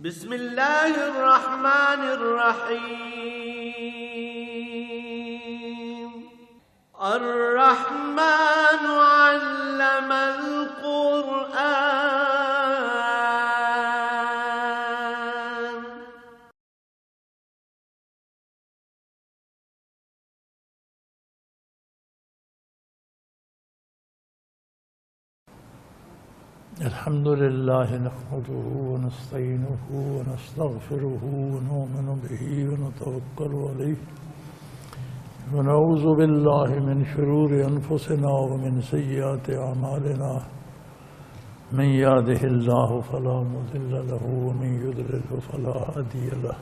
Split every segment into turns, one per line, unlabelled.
بسم الله الرحمن الرحيم. الرحمن علم القرآن.
الحمد لله نحمده ونستعينه ونستغفره ونؤمن به ونتوكل عليه ونعوذ بالله من شرور أنفسنا ومن سيئات أعمالنا من يهده الله فلا مضل له ومن يضلل فلا هادي له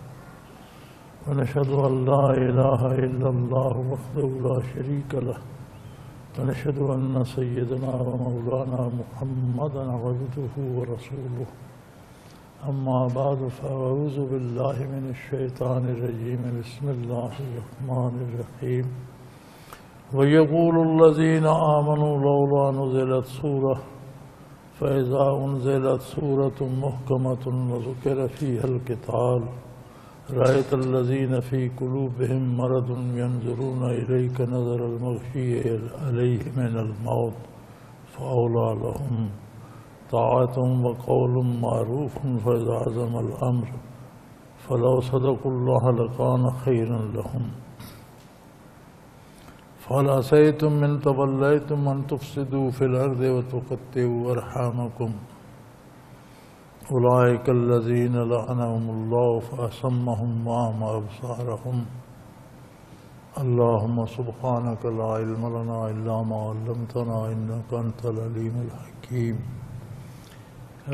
ونشهد أن لا إله إلا الله وحده لا شريك له ونشهد أن سيدنا ومولانا محمدا عبده ورسوله. أما بعد فأعوذ بالله من الشيطان الرجيم. بسم الله الرحمن الرحيم. ويقول الذين آمنوا لولا نزلت سورة فإذا أنزلت سورة محكمة وذكر فيها القتال رأيت الذين في قلوبهم مرض ينظرون إليك نظر المغشي عليه من الموت فأولى لهم طاعة وقول معروف فإذا عزم الأمر فلو صدقوا الله لكان خيرا لهم. فهل عسيتم من توليتم أن تفسدوا في الأرض وتقطعوا أرحامكم أولئك الذين لعنهم الله فأصمهم وأعمى أبصارهم. اللهم سبحانك لا علم لنا إلا ما علمتنا إنك أنت العليم الحكيم.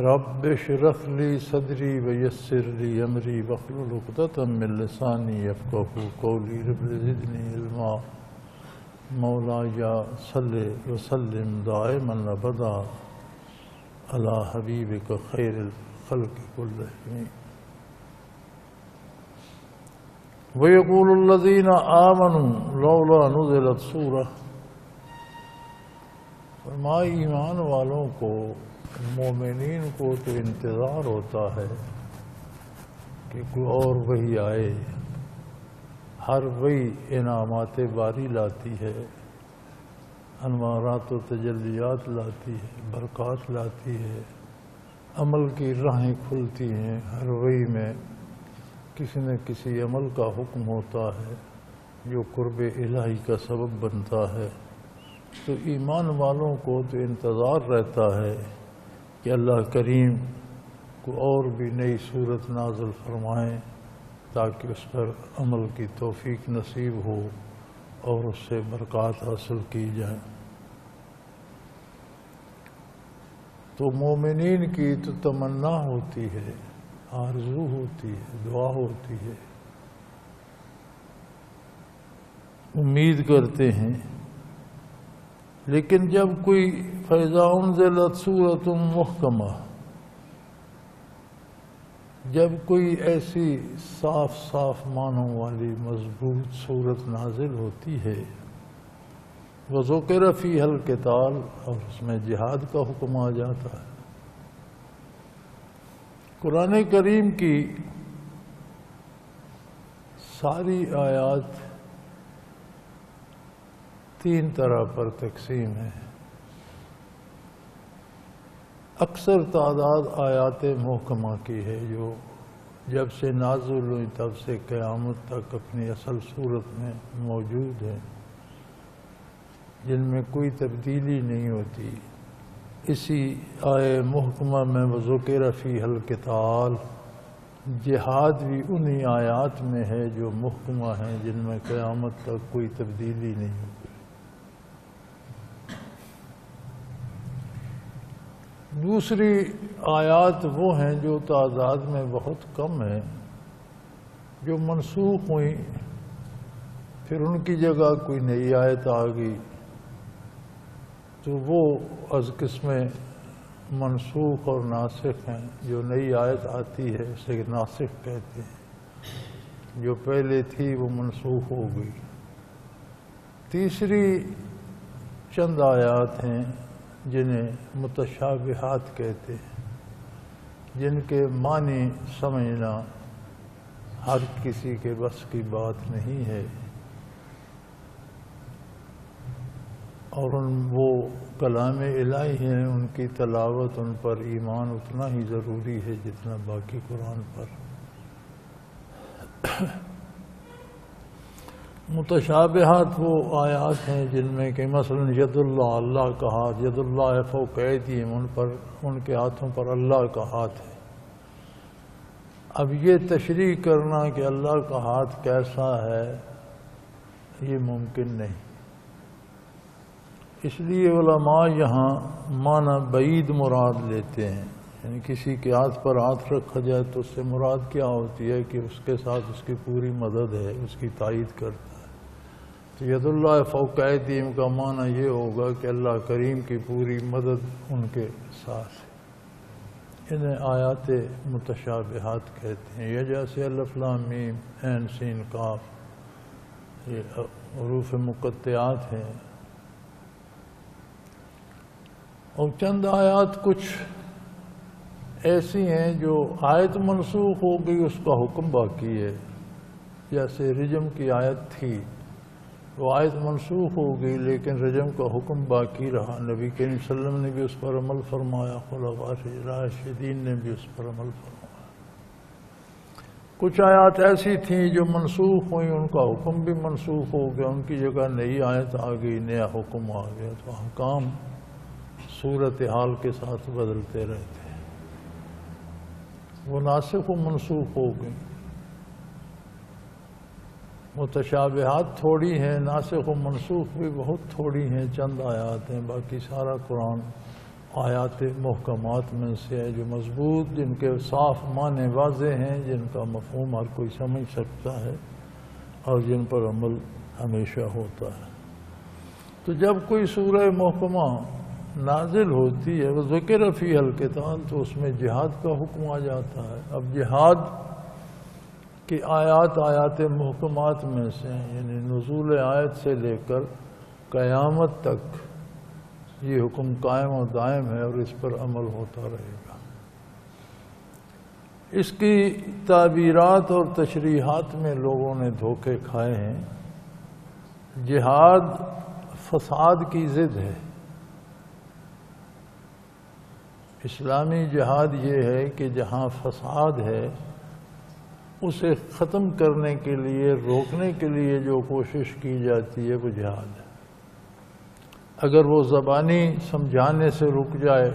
رب اشرح لي صدري ويسر لي أمري واحلل عقدة من لساني يفقهوا قولي. رب زدني علما. مولاي صل وسلم دائما أبدا على حبيبك خير الخلق كلهم. ويقول الذين آمنوا لولا نزلت سورة. فرمائے ایمان والوں کو، مومنین کو تو انتظار ہوتا ہے کہ کوئی اور وحی آئے. ہر وحی انعامات باری لاتی ہے، انوارات و تجلیات لاتی ہے، برکات لاتی ہے، عمل کی راہیں کھلتی ہیں. ہر وحی میں کسی نہ کسی عمل کا حکم ہوتا ہے جو قرب الہی کا سبب بنتا ہے. تو ایمان والوں کو تو انتظار رہتا ہے کہ اللہ کریم کو اور بھی نئی صورت نازل فرمائیں تاکہ اس پر عمل کی توفیق نصیب ہو اور اس سے برکات حاصل کی جائیں. تو مومنین کی تو تمنا ہوتی ہے، آرزو ہوتی ہے، دعا ہوتی ہے، امید کرتے ہیں. لیکن جب کوئی فَإِذَا أُنزِلَتْ سُورَةٌ مُحْكَمَةٌ، جب کوئی ایسی صاف صاف معنوں والی مضبوط صورت نازل ہوتی ہے وَذُكِرَ فِيهَا الْقِتَالُ، اور اس میں جہاد کا حکم آ جاتا ہے. قرآن کریم کی ساری آیات تین طرح پر تقسیم ہے. اکثر تعداد آیات محکمہ کی ہے جو جب سے نازل ہوئی تب سے قیامت تک اپنی اصل صورت میں موجود ہیں، جن میں کوئی تبدیلی نہیں ہوتی. اسی آیے محکمہ میں وذکر فیہا القتال، جہاد بھی انہی آیات میں ہے جو محکمہ ہیں جن میں قیامت تک کوئی تبدیلی نہیں ہوتی. دوسری آیات وہ ہیں جو تعداد میں بہت کم ہیں، جو منسوخ ہوئیں، پھر ان کی جگہ کوئی نئی آیت آ گئی، تو وہ از قسم منسوخ اور ناسخ ہیں. جو نئی آیت آتی ہے اسے ناسخ کہتے ہیں، جو پہلے تھی وہ منسوخ ہو گئی. تیسری چند آیات ہیں جنہیں متشابہات کہتے ہیں. جن کے معنی سمجھنا ہر کسی کے بس کی بات نہیں ہے، اور وہ کلام الہی ہیں، ان کی تلاوت، ان پر ایمان اتنا ہی ضروری ہے جتنا باقی قرآن پر۔ متشابہات وہ آیات ہیں جن میں کہ مثلا ید اللہ، اللہ کا ہاتھ، ید اللہ فوق ایدیہم، ان پر، ان کے ہاتھوں پر اللہ کا ہاتھ ہے۔ اب یہ تشریح کرنا کہ اللہ کا ہاتھ کیسا ہے یہ ممکن نہیں، اس لیے علماء یہاں معنی بعید مراد لیتے ہیں، یعنی کسی کے ہاتھ پر ہاتھ رکھا جائے تو اس سے مراد کیا ہوتی ہے کہ اس کے ساتھ اس کی پوری مدد ہے، اس کی تائید کرتا ہے۔ تو ید اللہ فوق ایدیہم کا معنی یہ ہوگا کہ اللہ کریم کی پوری مدد ان کے ساتھ ہے۔ انہیں آیات متشابہات کہتے ہیں، یہ جیسے الف لام میم عین سین کاف، یہ حروف مقطعات ہیں، اور چند آیات کچھ ایسی ہیں جو آیت منسوخ ہو گئی، اس کا حکم باقی ہے، جیسے رجم کی آیت تھی، وہ آیت منسوخ ہو گئی لیکن رجم کا حکم باقی رہا، نبی کریم صلی اللہ علیہ وسلم نے بھی اس پر عمل فرمایا، خلفاء راشدین نے بھی اس پر عمل فرمایا۔ کچھ آیات ایسی تھیں جو منسوخ ہوئیں، ان کا حکم بھی منسوخ ہو گیا، ان کی جگہ نئی آیت آ گئی، نیا حکم آ گیا، تو احکام صورتحال کے ساتھ بدلتے رہتے ہیں، وہ ناسخ و منسوخ ہو گئیں۔ متشابہات تھوڑی ہیں، ناسخ و منسوخ بھی بہت تھوڑی ہیں، چند آیات ہیں، باقی سارا قرآن آیات محکمات میں سے ہے، جو مضبوط، جن کے صاف معنی واضح ہیں، جن کا مفہوم ہر کوئی سمجھ سکتا ہے اور جن پر عمل ہمیشہ ہوتا ہے۔ تو جب کوئی سورہ محکمہ نازل ہوتی ہے، وہ ذکر فیہا القتال، تو اس میں جہاد کا حکم آ جاتا ہے۔ اب جہاد کی آیات آیات محکمات میں سے ہیں، یعنی نزول آیت سے لے کر قیامت تک یہ حکم قائم و دائم ہے اور اس پر عمل ہوتا رہے گا۔ اس کی تعبیرات اور تشریحات میں لوگوں نے دھوکے کھائے ہیں۔ جہاد فساد کی ضد ہے۔ اسلامی جہاد یہ ہے کہ جہاں فساد ہے اسے ختم کرنے کے لیے، روکنے کے لیے جو کوشش کی جاتی ہے وہ جہاد ہے۔ اگر وہ زبانی سمجھانے سے رک جائے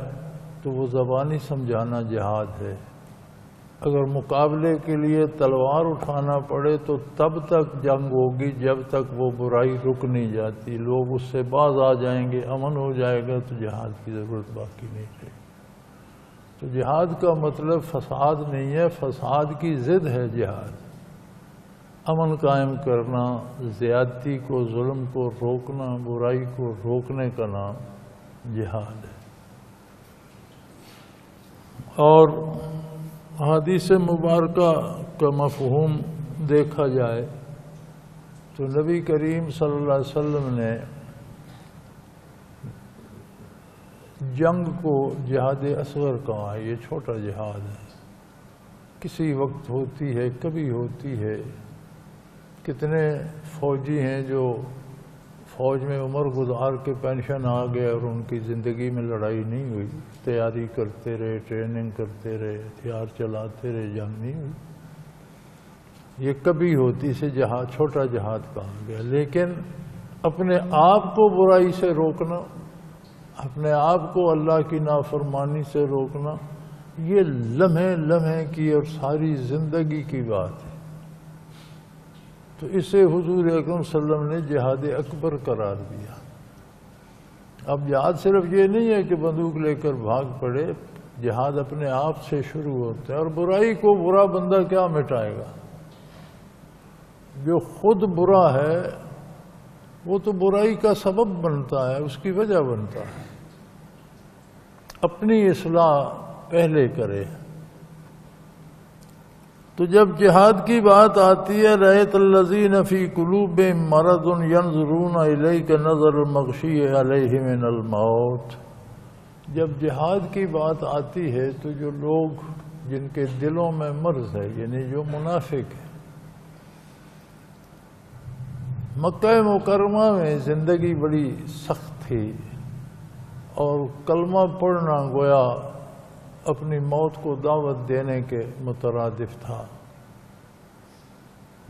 تو وہ زبانی سمجھانا جہاد ہے۔ اگر مقابلے کے لیے تلوار اٹھانا پڑے تو تب تک جنگ ہوگی جب تک وہ برائی رک نہیں جاتی، لوگ اس سے باز آ جائیں گے، امن ہو جائے گا تو جہاد کی ضرورت باقی نہیں رہے گی۔ تو جہاد کا مطلب فساد نہیں ہے، فساد کی ضد ہے جہاد۔ امن قائم کرنا، زیادتی کو، ظلم کو روکنا، برائی کو روکنے کا نام جہاد ہے۔ اور حدیث مبارکہ کا مفہوم دیکھا جائے تو نبی کریم صلی اللہ علیہ وسلم نے جنگ کو جہاد اصغر کہا ہے، یہ چھوٹا جہاد ہے، کسی وقت ہوتی ہے، کبھی ہوتی ہے۔ کتنے فوجی ہیں جو فوج میں عمر گزار کے پینشن آ گئے اور ان کی زندگی میں لڑائی نہیں ہوئی، تیاری کرتے رہے، ٹریننگ کرتے رہے، ہتھیار چلاتے رہے، جنگ نہیں ہوئی۔ یہ کبھی ہوتی سے جہاد، چھوٹا جہاد کہا گیا۔ لیکن اپنے آپ کو برائی سے روکنا، اپنے آپ کو اللہ کی نافرمانی سے روکنا، یہ لمحے لمحے کی اور ساری زندگی کی بات ہے۔ تو اسے حضور اکرم صلی اللہ علیہ وسلم نے جہاد اکبر قرار دیا۔ اب جہاد صرف یہ نہیں ہے کہ بندوق لے کر بھاگ پڑے، جہاد اپنے آپ سے شروع ہوتا ہے، اور برائی کو برا بندہ کیا مٹائے گا؟ جو خود برا ہے وہ تو برائی کا سبب بنتا ہے، اس کی وجہ بنتا ہے۔ اپنی اصلاح پہلے کرے۔ تو جب جہاد کی بات آتی ہے، رأیت الذین فی قلوبہم مرض ینظرون الیک نظر المغشی علیہ من الموت، جب جہاد کی بات آتی ہے تو جو لوگ جن کے دلوں میں مرض ہے، یعنی جو منافق ہے۔ مکہ مکرمہ میں زندگی بڑی سخت تھی اور کلمہ پڑھنا گویا اپنی موت کو دعوت دینے کے مترادف تھا۔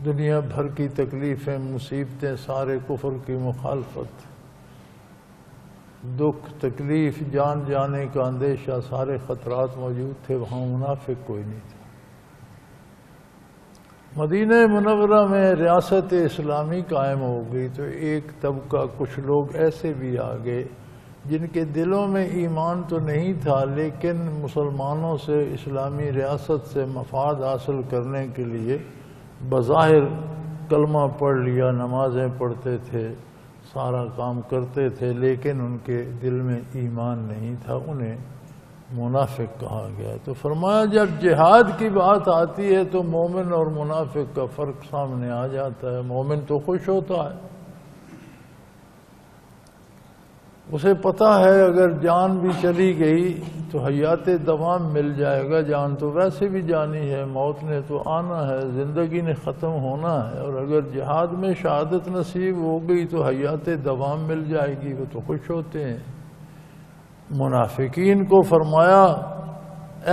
دنیا بھر کی تکلیفیں، مصیبتیں، سارے کفر کی مخالفت، دکھ، تکلیف، جان جانے کا اندیشہ، سارے خطرات موجود تھے، وہاں منافق کوئی نہیں تھا۔ مدینہ منورہ میں ریاست اسلامی قائم ہو گئی تو ایک طبقہ، کچھ لوگ ایسے بھی آ گئے جن کے دلوں میں ایمان تو نہیں تھا، لیکن مسلمانوں سے، اسلامی ریاست سے مفاد حاصل کرنے کے لیے بظاہر کلمہ پڑھ لیا، نمازیں پڑھتے تھے، سارا کام کرتے تھے، لیکن ان کے دل میں ایمان نہیں تھا، انہیں منافق کہا گیا۔ تو فرمایا جب جہاد کی بات آتی ہے تو مومن اور منافق کا فرق سامنے آ جاتا ہے۔ مومن تو خوش ہوتا ہے، اسے پتہ ہے اگر جان بھی چلی گئی تو حیات دوام مل جائے گا، جان تو ویسے بھی جانی ہے، موت نے تو آنا ہے، زندگی نے ختم ہونا ہے، اور اگر جہاد میں شہادت نصیب ہو گئی تو حیات دوام مل جائے گی، وہ تو خوش ہوتے ہیں۔ منافقین کو فرمایا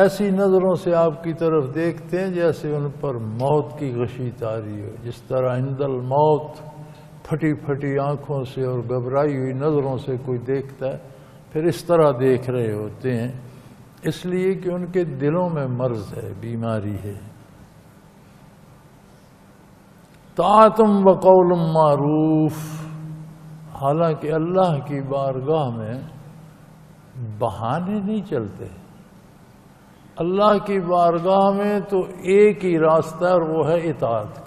ایسی نظروں سے آپ کی طرف دیکھتے ہیں جیسے ان پر موت کی غشی طاری ہو، جس طرح عند الموت پھٹی پھٹی آنکھوں سے اور گھبرائی ہوئی نظروں سے کوئی دیکھتا ہے، پھر اس طرح دیکھ رہے ہوتے ہیں، اس لیے کہ ان کے دلوں میں مرض ہے، بیماری ہے۔ طاعۃ وقول معروف، حالانکہ اللہ کی بارگاہ میں بہانے نہیں چلتے، اللہ کی بارگاہ میں تو ایک ہی راستہ ہے اور وہ ہے اطاعت کا۔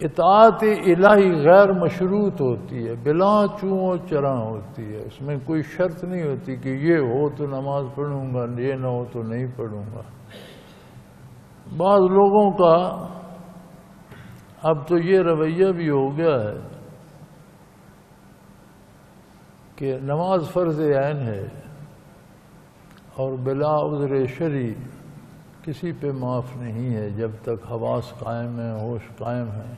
اطاعت الہی غیر مشروط ہوتی ہے، بلا چوں و چراں ہوتی ہے، اس میں کوئی شرط نہیں ہوتی کہ یہ ہو تو نماز پڑھوں گا، یہ نہ ہو تو نہیں پڑھوں گا۔ بعض لوگوں کا اب تو یہ رویہ بھی ہو گیا ہے کہ نماز فرض عین ہے اور بلا عذر شرعی کسی پہ معاف نہیں ہے جب تک حواس قائم ہے، ہوش قائم ہے۔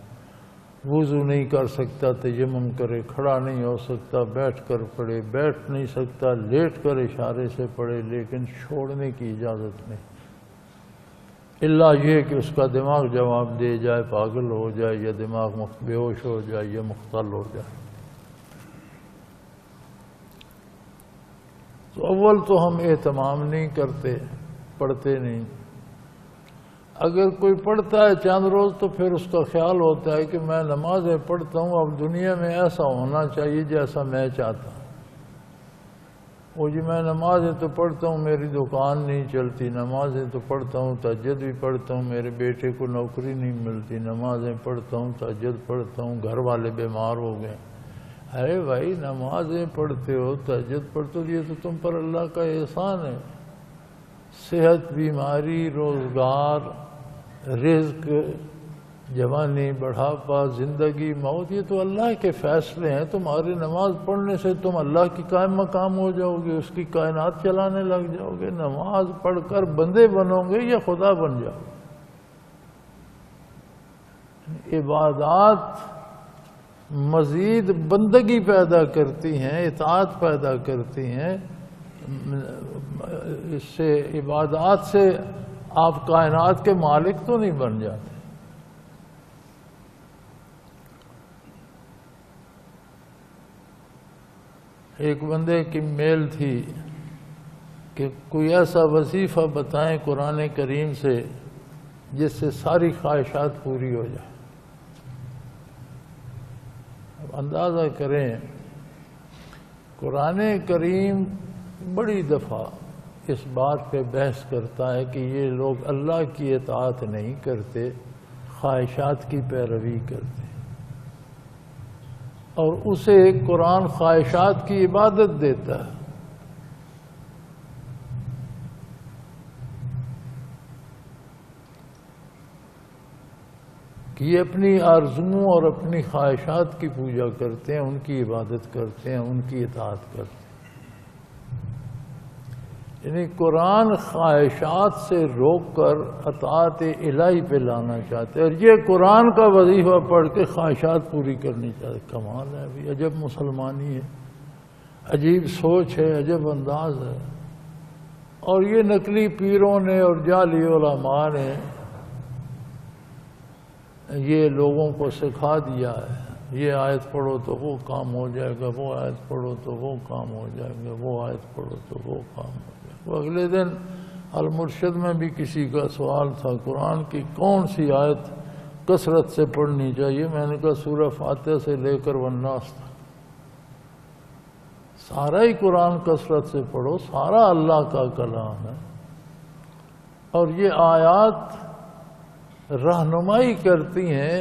وضو نہیں کر سکتا تیمم کرے، کھڑا نہیں ہو سکتا بیٹھ کر پڑھے، بیٹھ نہیں سکتا لیٹ کر اشارے سے پڑھے، لیکن چھوڑنے کی اجازت نہیں، الا یہ کہ اس کا دماغ جواب دے جائے، پاگل ہو جائے، یا دماغ بے ہوش ہو جائے، یا مختل ہو جائے۔ تو اول تو ہم اہتمام نہیں کرتے، پڑھتے نہیں۔ اگر کوئی پڑھتا ہے چند روز تو پھر اس کا خیال ہوتا ہے کہ میں نمازیں پڑھتا ہوں، اب دنیا میں ایسا ہونا چاہیے جیسا میں چاہتا ہوں۔ وہ جی میں نمازیں تو پڑھتا ہوں، میری دکان نہیں چلتی، نمازیں تو پڑھتا ہوں، تہجد بھی پڑھتا ہوں، میرے بیٹے کو نوکری نہیں ملتی، نمازیں پڑھتا ہوں، تہجد پڑھتا ہوں، گھر والے بیمار ہو گئے۔ ارے بھائی نمازیں پڑھتے ہو، تہجد پڑھتے ہو، یہ تو تم پر اللہ کا احسان ہے۔ صحت، بیماری، روزگار، رزق، جوانی، بڑھاپا، زندگی، موت، یہ تو اللہ کے فیصلے ہیں۔ تمہاری نماز پڑھنے سے تم اللہ کی قائم مقام ہو جاؤ گے، اس کی کائنات چلانے لگ جاؤ گے۔ نماز پڑھ کر بندے بنو گے یا خدا بن جاؤ گے۔ عبادات مزید بندگی پیدا کرتی ہیں، اطاعت پیدا کرتی ہیں۔ اس سے عبادات سے آپ کائنات کے مالک تو نہیں بن جاتے۔ ایک بندے کی میل تھی کہ کوئی ایسا وظیفہ بتائیں قرآن کریم سے جس سے ساری خواہشات پوری ہو جائے۔ اب اندازہ کریں، قرآن کریم بڑی دفعہ اس بات پہ بحث کرتا ہے کہ یہ لوگ اللہ کی اطاعت نہیں کرتے، خواہشات کی پیروی کرتے، اور اسے قرآن خواہشات کی عبادت دیتا ہے۔ کہ یہ اپنی آرزوؤں اور اپنی خواہشات کی پوجا کرتے ہیں، ان کی عبادت کرتے ہیں، ان کی اطاعت کرتے ہیں۔ یعنی قرآن خواہشات سے روک کر اطاعت الہی پہ لانا چاہتے ہیں، اور یہ قرآن کا وظیفہ پڑھ کے خواہشات پوری کرنی چاہتے۔ کمال ہے، ابھی عجب مسلمانی ہے، عجیب سوچ ہے، عجب انداز ہے۔ اور یہ نقلی پیروں نے اور جعلی علماء نے یہ لوگوں کو سکھا دیا ہے، یہ آیت پڑھو تو وہ کام ہو جائے گا، وہ آیت پڑھو تو وہ کام ہو جائے گا، وہ آیت پڑھو تو وہ کام ہو جائے گا۔ وہ اگلے دن المرشد میں بھی کسی کا سوال تھا، قرآن کی کون سی آیت کثرت سے پڑھنی چاہیے؟ میں نے کہا سورہ فاتحہ سے لے کر والناس تک سارا ہی قرآن کثرت سے پڑھو، سارا اللہ کا کلام ہے، اور یہ آیات رہنمائی کرتی ہیں،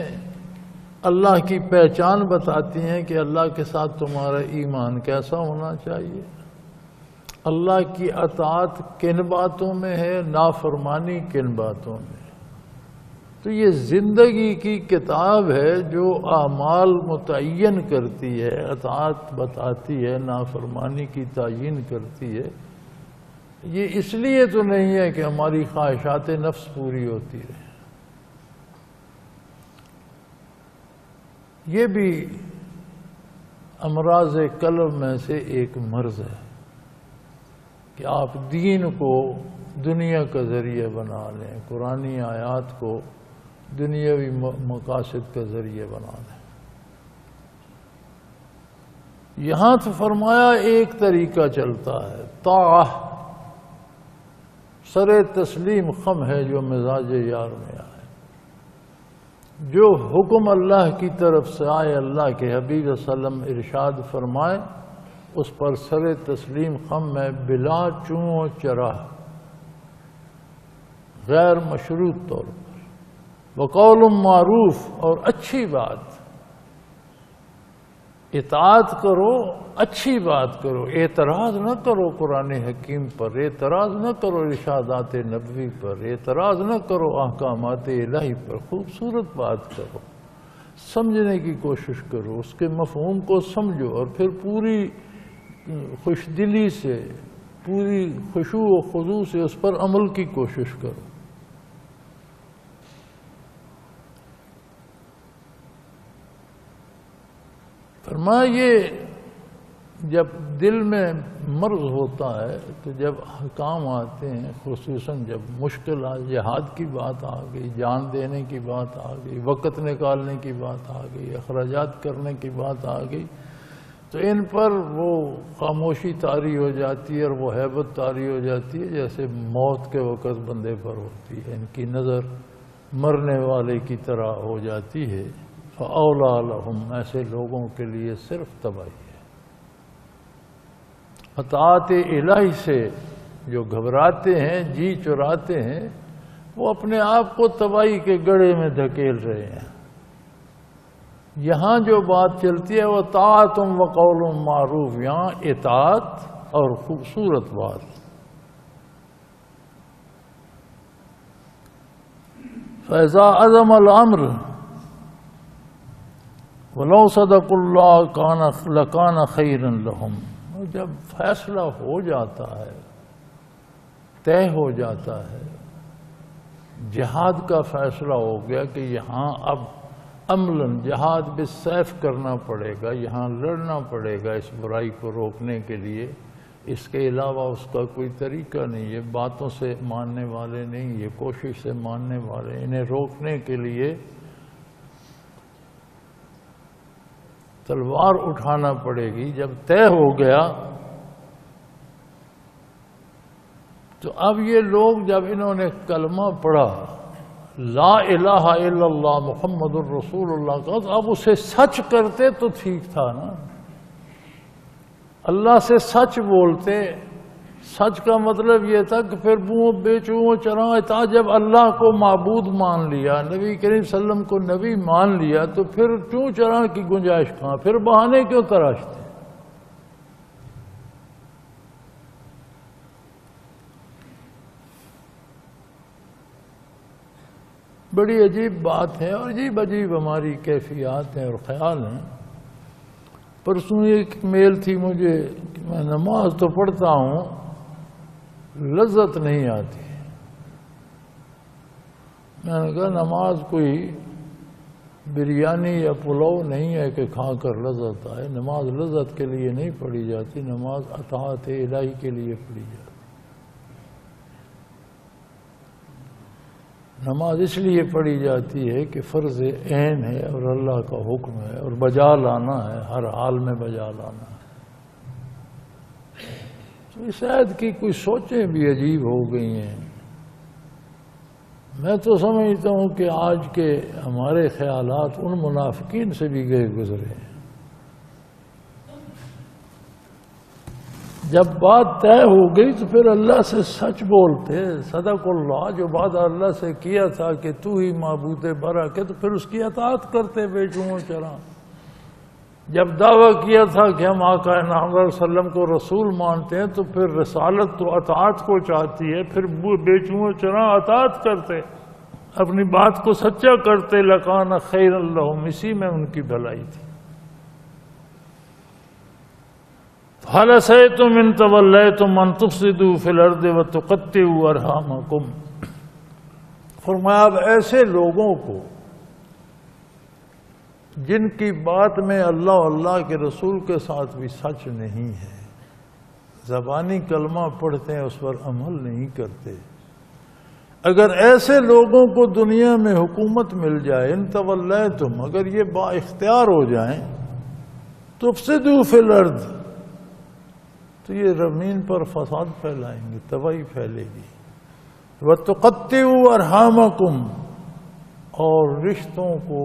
اللہ کی پہچان بتاتی ہیں کہ اللہ کے ساتھ تمہارا ایمان کیسا ہونا چاہیے، اللہ کی اطاعت کن باتوں میں ہے، نافرمانی کن باتوں میں۔ تو یہ زندگی کی کتاب ہے جو اعمال متعین کرتی ہے، اطاعت بتاتی ہے، نافرمانی کی تعیین کرتی ہے۔ یہ اس لیے تو نہیں ہے کہ ہماری خواہشات نفس پوری ہوتی رہے، یہ بھی امراض قلب میں سے ایک مرض ہے کہ آپ دین کو دنیا کا ذریعہ بنا لیں، قرآنی آیات کو دنیاوی مقاصد کا ذریعہ بنا لیں۔ یہاں تو فرمایا ایک طریقہ چلتا ہے، طاعہ، سر تسلیم خم ہے جو مزاج یار میں آئے، جو حکم اللہ کی طرف سے آئے، اللہ کے حبیب صلی اللہ علیہ وسلم ارشاد فرمائے، اس پر سر تسلیم خم ہے، بلا چوں و چراہ، غیر مشروط طور پر، وقول معروف، اور اچھی بات، اطاعت کرو، اچھی بات کرو، اعتراض نہ کرو قرآن حکیم پر، اعتراض نہ کرو ارشادات نبوی پر، اعتراض نہ کرو احکامات الہی پر، خوبصورت بات کرو، سمجھنے کی کوشش کرو، اس کے مفہوم کو سمجھو، اور پھر پوری خوش دلی سے، پوری خشوع و خضوع سے اس پر عمل کی کوشش کرو۔ فرمایا یہ جب دل میں مرض ہوتا ہے تو جب حکام آتے ہیں، خصوصاً جب مشکل جہاد کی بات آ گئی، جان دینے کی بات آ گئی، وقت نکالنے کی بات آ گئی، اخراجات کرنے کی بات آ گئی، تو ان پر وہ خاموشی طاری ہو جاتی ہے اور وہ ہیبت طاری ہو جاتی ہے جیسے موت کے وقت بندے پر ہوتی ہے، ان کی نظر مرنے والے کی طرح ہو جاتی ہے۔ فَأَوْلَىٰ لَهُمْ، ایسے لوگوں کے لیے صرف تباہی ہے۔ اطاعت الہی سے جو گھبراتے ہیں، جی چراتے ہیں، وہ اپنے آپ کو تباہی کے گڑھے میں دھکیل رہے ہیں۔ یہاں جو بات چلتی ہے وہ طاعت و قول معروف، یہاں اطاعت اور خوبصورت بات۔ فَإِذَا عَزَمَ الْأَمْرُ وَلَوْ صَدَقُوا اللَّهَ لَكَانَ خَيْرًا لَهُمْ، جب فیصلہ ہو جاتا ہے، طے ہو جاتا ہے، جہاد کا فیصلہ ہو گیا کہ یہاں اب عملاً جہاد بالسیف کرنا پڑے گا، یہاں لڑنا پڑے گا اس برائی کو روکنے کے لیے، اس کے علاوہ اس کا کوئی طریقہ نہیں، یہ باتوں سے ماننے والے نہیں، یہ کوشش سے ماننے والے، انہیں روکنے کے لیے تلوار اٹھانا پڑے گی۔ جب طے ہو گیا تو اب یہ لوگ جب انہوں نے کلمہ پڑھا لا الہ الا اللہ محمد الرسول اللہ کا، تو اب اسے سچ کرتے تو ٹھیک تھا نا، اللہ سے سچ بولتے۔ سچ کا مطلب یہ تھا کہ پھر بے چوں چراں تھا، جب اللہ کو معبود مان لیا، نبی کریم صلی اللہ علیہ وسلم کو نبی مان لیا، تو پھر چوں چراں کی گنجائش کہاں، پھر بہانے کیوں تراشتے؟ بڑی عجیب بات ہے، اور عجیب عجیب ہماری کیفیات ہیں اور خیال ہیں۔ پرسوں ایک میل تھی مجھے کہ میں نماز تو پڑھتا ہوں لذت نہیں آتی. میں نے کہا نماز کوئی بریانی یا پلاؤ نہیں ہے کہ کھا کر لذت آئے. نماز لذت کے لیے نہیں پڑھی جاتی، نماز اطاعت الہی کے لیے پڑھی جاتی. نماز اس لیے پڑھی جاتی ہے کہ فرض عین ہے اور اللہ کا حکم ہے اور بجا لانا ہے، ہر حال میں بجا لانا ہے. تو اس عید کی کوئی سوچیں بھی عجیب ہو گئی ہیں. میں تو سمجھتا ہوں کہ آج کے ہمارے خیالات ان منافقین سے بھی گئے گزرے ہیں. جب بات طے ہو گئی تو پھر اللہ سے سچ بولتے. صدق اللہ، جو وعدہ اللہ سے کیا تھا کہ تو ہی معبود برحق ہے، تو پھر اس کی اطاعت کرتے بے چوں چراں. جب دعویٰ کیا تھا کہ ہم آقا نامور صلی اللہ علیہ وسلم کو رسول مانتے ہیں، تو پھر رسالت تو اطاعت کو چاہتی ہے، پھر بے چوں چراں اطاعت کرتے، اپنی بات کو سچا کرتے. لکان خیر لہم، اسی میں ان کی بھلائی تھی. هل عسیتم ان تولیتم ان تفسدوا فی الارض وتقطعوا ارحامکم. فرمایا اب ایسے لوگوں کو جن کی بات میں اللہ اور اللہ کے رسول کے ساتھ بھی سچ نہیں ہے، زبانی کلمہ پڑھتے ہیں اس پر عمل نہیں کرتے، اگر ایسے لوگوں کو دنیا میں حکومت مل جائے، ان تولیتم، اگر یہ با اختیار ہو جائیں، تفسدوا فی الارض، تو یہ زمین پر فساد پھیلائیں گے، تباہی پھیلے گی. وَتُقَطِّعُوا أَرْحَامَكُمْ، اور رشتوں کو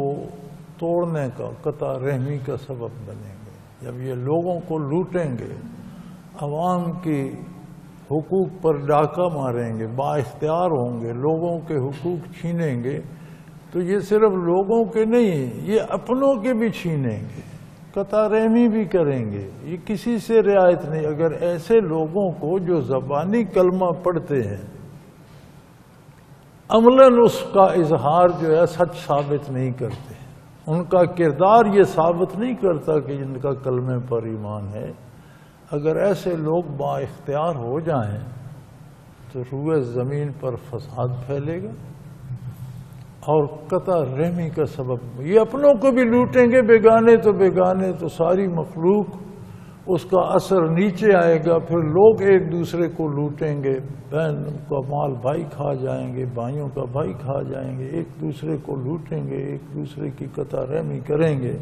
توڑنے کا، قطع رحمی کا سبب بنیں گے. جب یہ لوگوں کو لوٹیں گے، عوام کی حقوق پر ڈاکہ ماریں گے، با اختیار ہوں گے، لوگوں کے حقوق چھینیں گے، تو یہ صرف لوگوں کے نہیں، یہ اپنوں کے بھی چھینیں گے، قطع رحمی بھی کریں گے. یہ کسی سے رعایت نہیں. اگر ایسے لوگوں کو جو زبانی کلمہ پڑھتے ہیں، عملاً اس کا اظہار جو ہے سچ ثابت نہیں کرتے، ان کا کردار یہ ثابت نہیں کرتا کہ جن کا کلمے پر ایمان ہے، اگر ایسے لوگ با اختیار ہو جائیں تو روئے زمین پر فساد پھیلے گا اور قطع رحمی کا سبب. یہ اپنوں کو بھی لوٹیں گے، بیگانے تو ساری مخلوق اس کا اثر نیچے آئے گا. پھر لوگ ایک دوسرے کو لوٹیں گے، بہن کا مال بھائی کھا جائیں گے، بھائیوں کا بھائی کھا جائیں گے، ایک دوسرے کو لوٹیں گے، ایک دوسرے کی قطع رحمی کریں گے.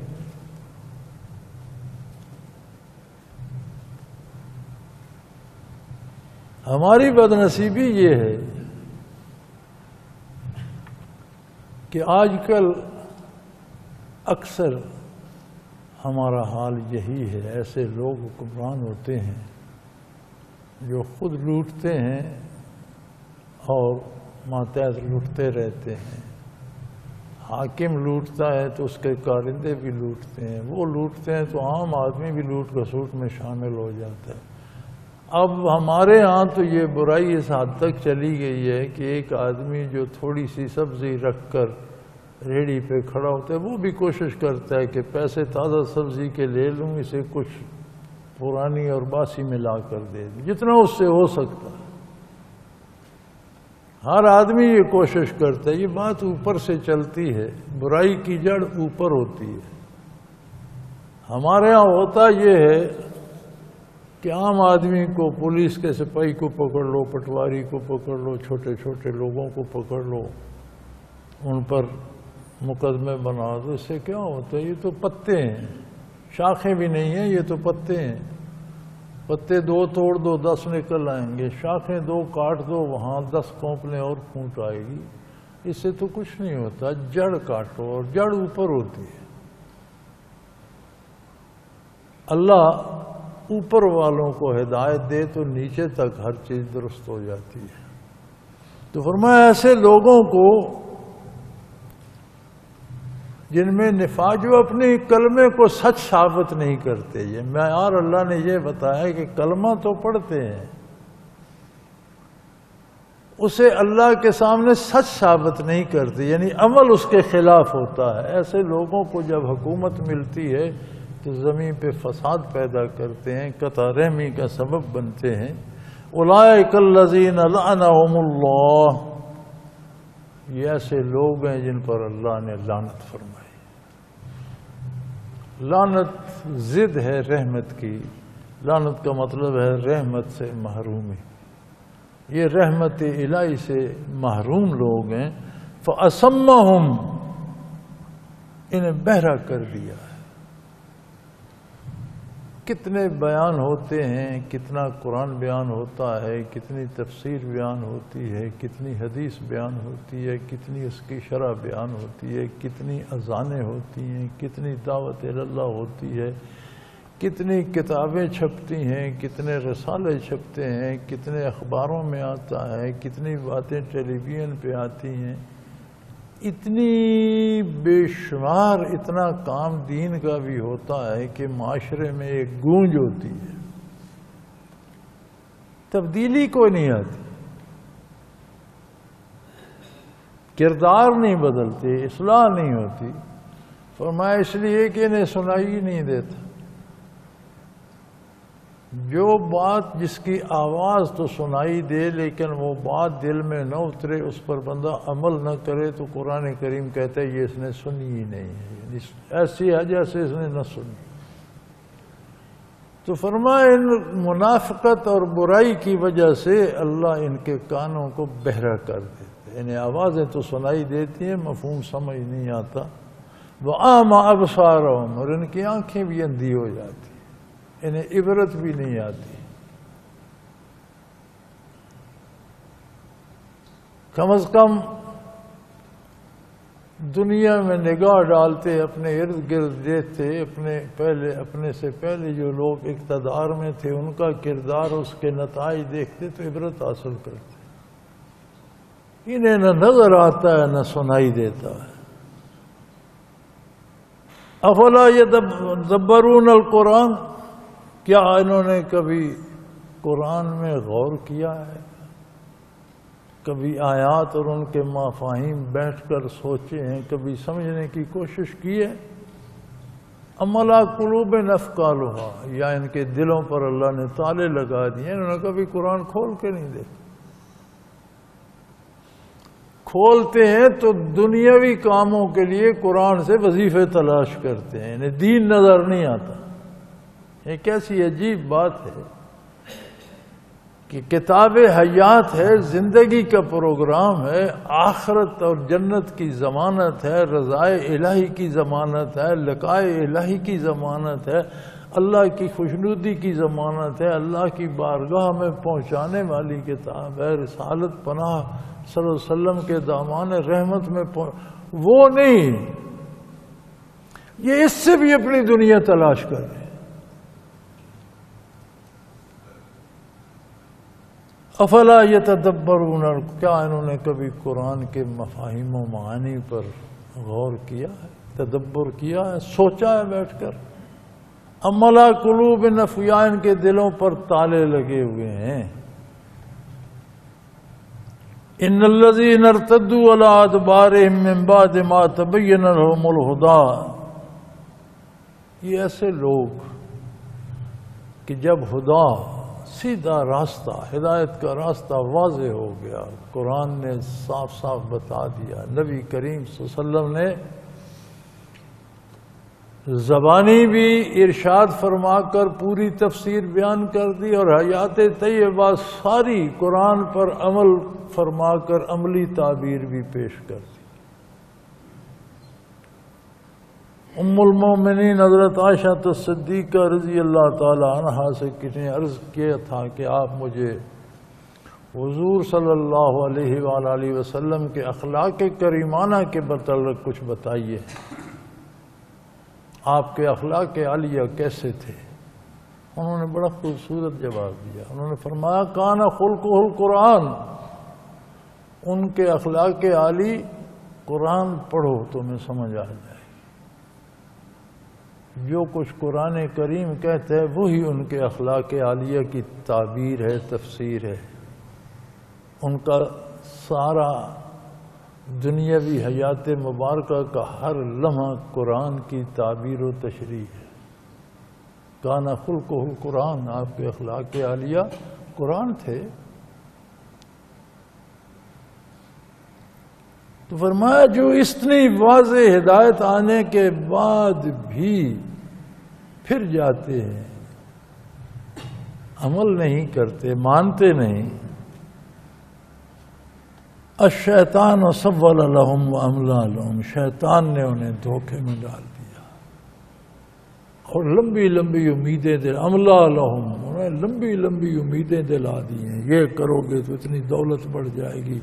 ہماری بدنصیبی یہ ہے کہ آج کل اکثر ہمارا حال یہی ہے. ایسے لوگ حکمران ہوتے ہیں جو خود لوٹتے ہیں اور ماتحت لوٹتے رہتے ہیں. حاکم لوٹتا ہے تو اس کے کارندے بھی لوٹتے ہیں، وہ لوٹتے ہیں تو عام آدمی بھی لوٹ کسوٹ میں شامل ہو جاتا ہے. اب ہمارے ہاں تو یہ برائی اس حد تک چلی گئی ہے کہ ایک آدمی جو تھوڑی سی سبزی رکھ کر ریڑھی پہ کھڑا ہوتا ہے، وہ بھی کوشش کرتا ہے کہ پیسے تازہ سبزی کے لے لوں، اسے کچھ پرانی اور باسی ملا کر دے دوں، جتنا اس سے ہو سکتا ہے. ہر آدمی یہ کوشش کرتا ہے. یہ بات اوپر سے چلتی ہے، برائی کی جڑ اوپر ہوتی ہے. ہمارے ہاں ہوتا یہ ہے کہ عام آدمی کو، پولیس کے سپاہی کو پکڑ لو، پٹواری کو پکڑ لو، چھوٹے چھوٹے لوگوں کو پکڑ لو، ان پر مقدمے بنا دو. اس سے کیا ہوتا ہے؟ یہ تو پتے ہیں، شاخیں بھی نہیں ہیں، یہ تو پتے ہیں. پتے 2 توڑ دو 10 نکل آئیں گے، شاخیں 2 کاٹ دو، وہاں 10 کونپلیں اور پھوٹ آئے گی. اس سے تو کچھ نہیں ہوتا. جڑ کاٹو، اور جڑ اوپر ہوتی ہے. اللہ اوپر والوں کو ہدایت دے تو نیچے تک ہر چیز درست ہو جاتی ہے. تو فرمایا ایسے لوگوں کو جن میں نفاق، جو اپنے کلمے کو سچ ثابت نہیں کرتے. یہ معیار اللہ نے یہ بتایا کہ کلمہ تو پڑھتے ہیں، اسے اللہ کے سامنے سچ ثابت نہیں کرتے، یعنی عمل اس کے خلاف ہوتا ہے. ایسے لوگوں کو جب حکومت ملتی ہے تو زمین پہ فساد پیدا کرتے ہیں، قطع رحمی کا سبب بنتے ہیں. اولئک الذین لعنہم اللہ، یہ ایسے لوگ ہیں جن پر اللہ نے لعنت فرمائی۔ لعنت ضد ہے رحمت کی، لعنت کا مطلب ہے رحمت سے محرومی۔ یہ رحمت الہی سے محروم لوگ ہیں۔ فَأَصَمَّهُمْ، انہیں بہرا کر دیا ہے۔ کتنے بیان ہوتے ہیں، کتنا قرآن بیان ہوتا ہے، کتنی تفسیر بیان ہوتی ہے، کتنی حدیث بیان ہوتی ہے، کتنی اس کی شرح بیان ہوتی ہے، کتنی اذانیں ہوتی ہیں، کتنی دعوت اللہ ہوتی ہے، کتنی کتابیں چھپتی ہیں، کتنے رسالے چھپتے ہیں، کتنے اخباروں میں آتا ہے، کتنی باتیں ٹیلی ویژن پہ آتی ہیں، اتنی بے شمار اتنا کام دین کا بھی ہوتا ہے کہ معاشرے میں ایک گونج ہوتی ہے، تبدیلی کوئی نہیں آتی، کردار نہیں بدلتے، اصلاح نہیں ہوتی۔ فرمایا اس لیے کہ انہیں سنائی ہی نہیں دیتا۔ جو بات جس کی آواز تو سنائی دے لیکن وہ بات دل میں نہ اترے، اس پر بندہ عمل نہ کرے، تو قرآن کریم کہتا ہے یہ اس نے سنی ہی نہیں ہے، ایسی ہے جیسے اس نے نہ سنی۔ تو فرمایا ان منافقت اور برائی کی وجہ سے اللہ ان کے کانوں کو بہرا کر دیتے، انہیں آوازیں تو سنائی دیتی ہیں، مفہوم سمجھ نہیں آتا۔ وَأَعْمَى أَبْصَارَهُمْ، اور ان کی آنکھیں بھی اندھی ہو جاتی، انہیں عبرت بھی نہیں آتی۔ کم از کم دنیا میں نگاہ ڈالتے، اپنے ارد گرد دیکھتے، اپنے سے پہلے جو لوگ اقتدار میں تھے ان کا کردار، اس کے نتائج دیکھتے تو عبرت حاصل کرتے۔ انہیں نہ نظر آتا ہے نہ سنائی دیتا ہے۔ افلا یدبرون القرآن، کیا انہوں نے کبھی قرآن میں غور کیا ہے؟ کبھی آیات اور ان کے مفاہیم بیٹھ کر سوچے ہیں، کبھی سمجھنے کی کوشش کی ہے؟ ام علی قلوب اقفالھا، یا ان کے دلوں پر اللہ نے تالے لگا دیے، انہوں نے کبھی قرآن کھول کے نہیں دیکھا۔ کھولتے ہیں تو دنیاوی کاموں کے لیے قرآن سے وظیفے تلاش کرتے ہیں، انہیں دین نظر نہیں آتا۔ یہ کیسی عجیب بات ہے کہ کتاب حیات ہے، زندگی کا پروگرام ہے، آخرت اور جنت کی ضمانت ہے، رضائے الہی کی ضمانت ہے، لقائے الہی کی ضمانت ہے، اللہ کی خوشنودی کی ضمانت ہے، اللہ کی بارگاہ میں پہنچانے والی کتاب ہے، رسالت پناہ صلی اللہ علیہ وسلم کے دامان رحمت میں وہ نہیں، یہ اس سے بھی اپنی دنیا تلاش کر رہے ہیں۔ افلا یتدبرون، کیا انہوں نے کبھی قرآن کے مفاہیم و معانی پر غور کیا ہے، تدبر کیا ہے، سوچا ہے بیٹھ کر؟ ام علی قلوب اقفالھا، ان کے دلوں پر تالے لگے ہوئے ہیں۔ ان الذین ارتدوا علی ادبارہم من بعد ما تبین لہم الہدی، یہ ایسے لوگ کہ جب ہدا، سیدھا راستہ، ہدایت کا راستہ واضح ہو گیا، قرآن نے صاف صاف بتا دیا، نبی کریم صلی اللہ علیہ وسلم نے زبانی بھی ارشاد فرما کر پوری تفسیر بیان کر دی، اور حیات طیبہ ساری قرآن پر عمل فرما کر عملی تعبیر بھی پیش کر دی۔ ام المومنین حضرت عائشہ صدیقہ رضی اللہ تعالی عنہا سے کسی نے عرض کیا تھا کہ آپ مجھے حضور صلی اللہ علیہ وآلہ وسلم کے اخلاق کریمانہ کے متعلق کچھ بتائیے، آپ کے اخلاق عالیہ کیسے تھے؟ انہوں نے بڑا خوبصورت جواب دیا، انہوں نے فرمایا کان خلقہ القرآن، ان کے اخلاق عالی قرآن پڑھو تمہیں سمجھ آ جائے، جو کچھ قرآن کریم کہتا ہے وہی ان کے اخلاق عالیہ کی تعبیر ہے، تفسیر ہے، ان کا سارا دنیاوی حیات مبارکہ کا ہر لمحہ قرآن کی تعبیر و تشریح ہے۔ کان خلقہ القرآن، آپ کے اخلاق عالیہ قرآن تھے. تو فرمایا جو اتنی واضح ہدایت آنے کے بعد بھی پھر جاتے ہیں، عمل نہیں کرتے، مانتے نہیں. الشیطان سول لهم واملا لهم، شیطان نے انہیں دھوکے میں ڈال دیا اور لمبی لمبی امیدیں املا لهم، انہیں لمبی لمبی امیدیں دلا دی ہیں. یہ کرو گے تو اتنی دولت بڑھ جائے گی،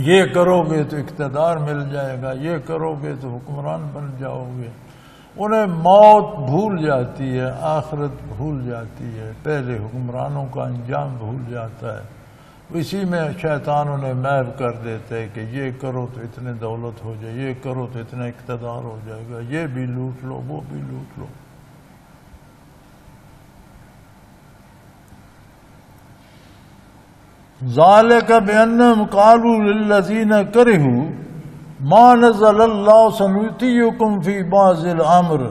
یہ کرو گے تو اقتدار مل جائے گا، یہ کرو گے تو حکمران بن جاؤ گے. انہیں موت بھول جاتی ہے، آخرت بھول جاتی ہے، پہلے حکمرانوں کا انجام بھول جاتا ہے. اسی میں شیطان انہیں محو کر دیتے ہے کہ یہ کرو تو اتنے دولت ہو جائے، یہ کرو تو اتنا اقتدار ہو جائے گا، یہ بھی لوٹ لو، وہ بھی لوٹ لو. ذالک بأنہم قالوا للذین کرہوا ما نزل اللہ سنؤتیکم فی بعض الامر.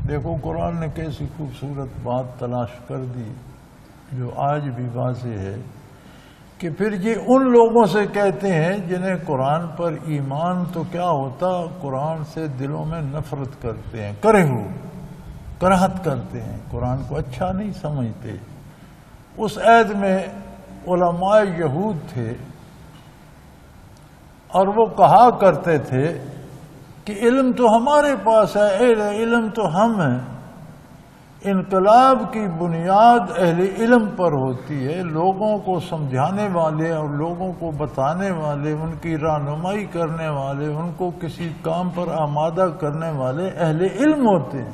دیکھو قرآن نے کیسی خوبصورت بات تلاش کر دی جو آج بھی واضح ہے کہ پھر یہ ان لوگوں سے کہتے ہیں جنہیں قرآن پر ایمان تو کیا ہوتا، قرآن سے دلوں میں نفرت کرتے ہیں، کراہت کرتے ہیں، قرآن کو اچھا نہیں سمجھتے. اس عہد میں علماء یہود تھے اور وہ کہا کرتے تھے کہ علم تو ہمارے پاس ہے، علم تو ہم ہیں. انقلاب کی بنیاد اہل علم پر ہوتی ہے. لوگوں کو سمجھانے والے اور لوگوں کو بتانے والے، ان کی رہنمائی کرنے والے، ان کو کسی کام پر آمادہ کرنے والے اہل علم ہوتے ہیں.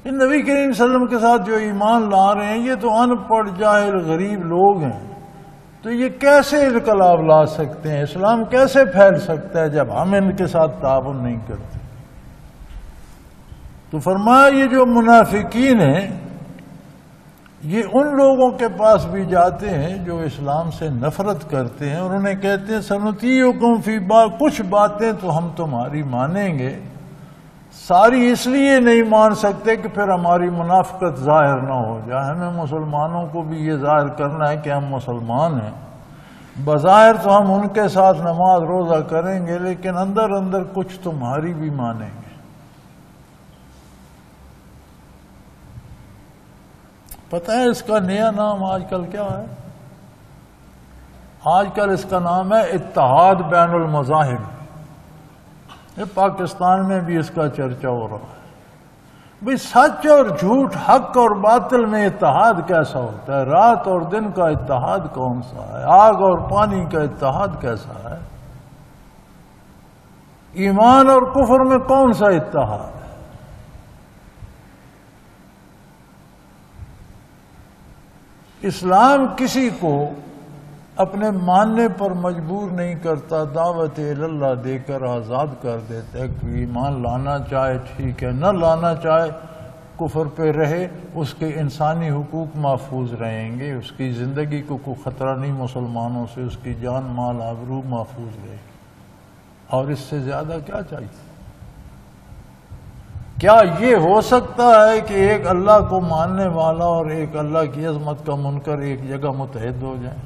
ان نبی کریم صلی اللہ علیہ وسلم کے ساتھ جو ایمان لا رہے ہیں یہ تو ان پڑھ جاہل غریب لوگ ہیں. تو یہ کیسے انقلاب لا سکتے ہیں، اسلام کیسے پھیل سکتا ہے جب ہم ان کے ساتھ تعاون نہیں کرتے. تو فرمایا یہ جو منافقین ہیں یہ ان لوگوں کے پاس بھی جاتے ہیں جو اسلام سے نفرت کرتے ہیں اور انہیں کہتے ہیں سنطیعکم فی بعض، کچھ باتیں تو ہم تمہاری مانیں گے، ساری اس لیے نہیں مان سکتے کہ پھر ہماری منافقت ظاہر نہ ہو جائے. ہمیں مسلمانوں کو بھی یہ ظاہر کرنا ہے کہ ہم مسلمان ہیں. بظاہر تو ہم ان کے ساتھ نماز روزہ کریں گے لیکن اندر اندر کچھ تمہاری بھی مانیں گے. پتہ ہے اس کا نیا نام آج کل کیا ہے؟ آج کل اس کا نام ہے اتحاد بین المذاہب. یہ پاکستان میں بھی اس کا چرچا ہو رہا ہے. بھئی سچ اور جھوٹ، حق اور باطل میں اتحاد کیسا ہوتا ہے؟ رات اور دن کا اتحاد کون سا ہے؟ آگ اور پانی کا اتحاد کیسا ہے؟ ایمان اور کفر میں کون سا اتحاد ہے؟ اسلام کسی کو اپنے ماننے پر مجبور نہیں کرتا، دعوت اللہ دے کر آزاد کر دیتا ہے کہ ایمان لانا چاہے ٹھیک ہے، نہ لانا چاہے کفر پہ رہے، اس کے انسانی حقوق محفوظ رہیں گے، اس کی زندگی کو کوئی خطرہ نہیں مسلمانوں سے، اس کی جان مال آبرو محفوظ رہے گی. اور اس سے زیادہ کیا چاہیے؟ کیا یہ ہو سکتا ہے کہ ایک اللہ کو ماننے والا اور ایک اللہ کی عظمت کا منکر ایک جگہ متحد ہو جائیں؟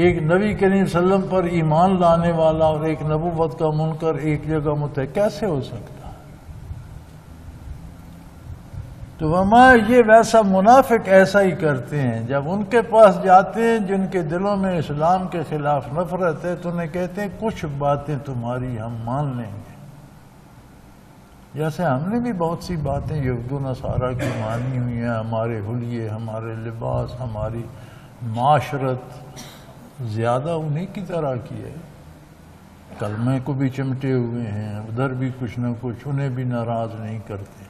ایک نبی کریم صلی اللہ علیہ وسلم پر ایمان لانے والا اور ایک نبوت کا منکر ایک جگہ متحد کیسے ہو سکتا ہے؟ تو یہ ویسا منافق ایسا ہی کرتے ہیں. جب ان کے پاس جاتے ہیں جن کے دلوں میں اسلام کے خلاف نفرت ہے تو انہیں کہتے ہیں کچھ باتیں تمہاری ہم مان لیں گے. جیسے ہم نے بھی بہت سی باتیں یہود و نصارہ کی مانی ہوئی ہیں، ہمارے حلیے، ہمارے لباس، ہماری معاشرت زیادہ انہی کی طرح کی ہے. کلمے کو بھی چمٹے ہوئے ہیں، ادھر بھی کچھ نہ کچھ، انہیں بھی ناراض نہیں کرتے.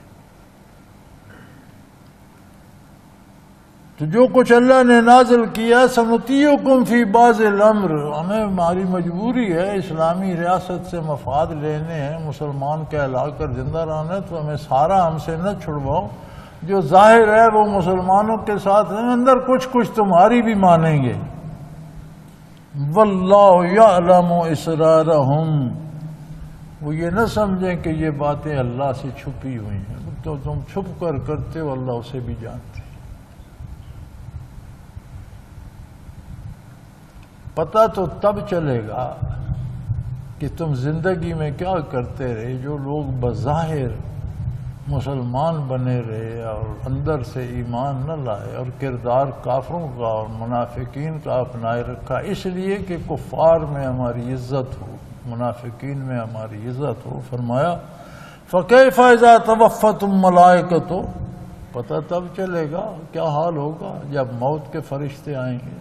تو جو کچھ اللہ نے نازل کیا سنطیعکم فی بعض الامر، ہمیں ہماری مجبوری ہے، اسلامی ریاست سے مفاد لینے ہیں، مسلمان کہلا کر زندہ رہنا ہے، تو ہمیں سارا ہم سے نہ چھڑواؤ. جو ظاہر ہے وہ مسلمانوں کے ساتھ ہیں، اندر کچھ تمہاری بھی مانیں گے. واللہ یعلم اسرارہم، وہ یہ نہ سمجھیں کہ یہ باتیں اللہ سے چھپی ہوئی ہیں، تو تم چھپ کر کرتے ہو، اللہ اسے بھی جانتے ہیں. پتہ تو تب چلے گا کہ تم زندگی میں کیا کرتے رہے. جو لوگ بظاہر مسلمان بنے رہے اور اندر سے ایمان نہ لائے اور کردار کافروں کا اور منافقین کا اپنائے رکھا، اس لیے کہ کفار میں ہماری عزت ہو، منافقین میں ہماری عزت ہو. فرمایا فَكَيْفَ إِذَا تَوَفَّتُمْ الْمَلَائِكَةُ، پتہ تب چلے گا کیا حال ہوگا جب موت کے فرشتے آئیں گے.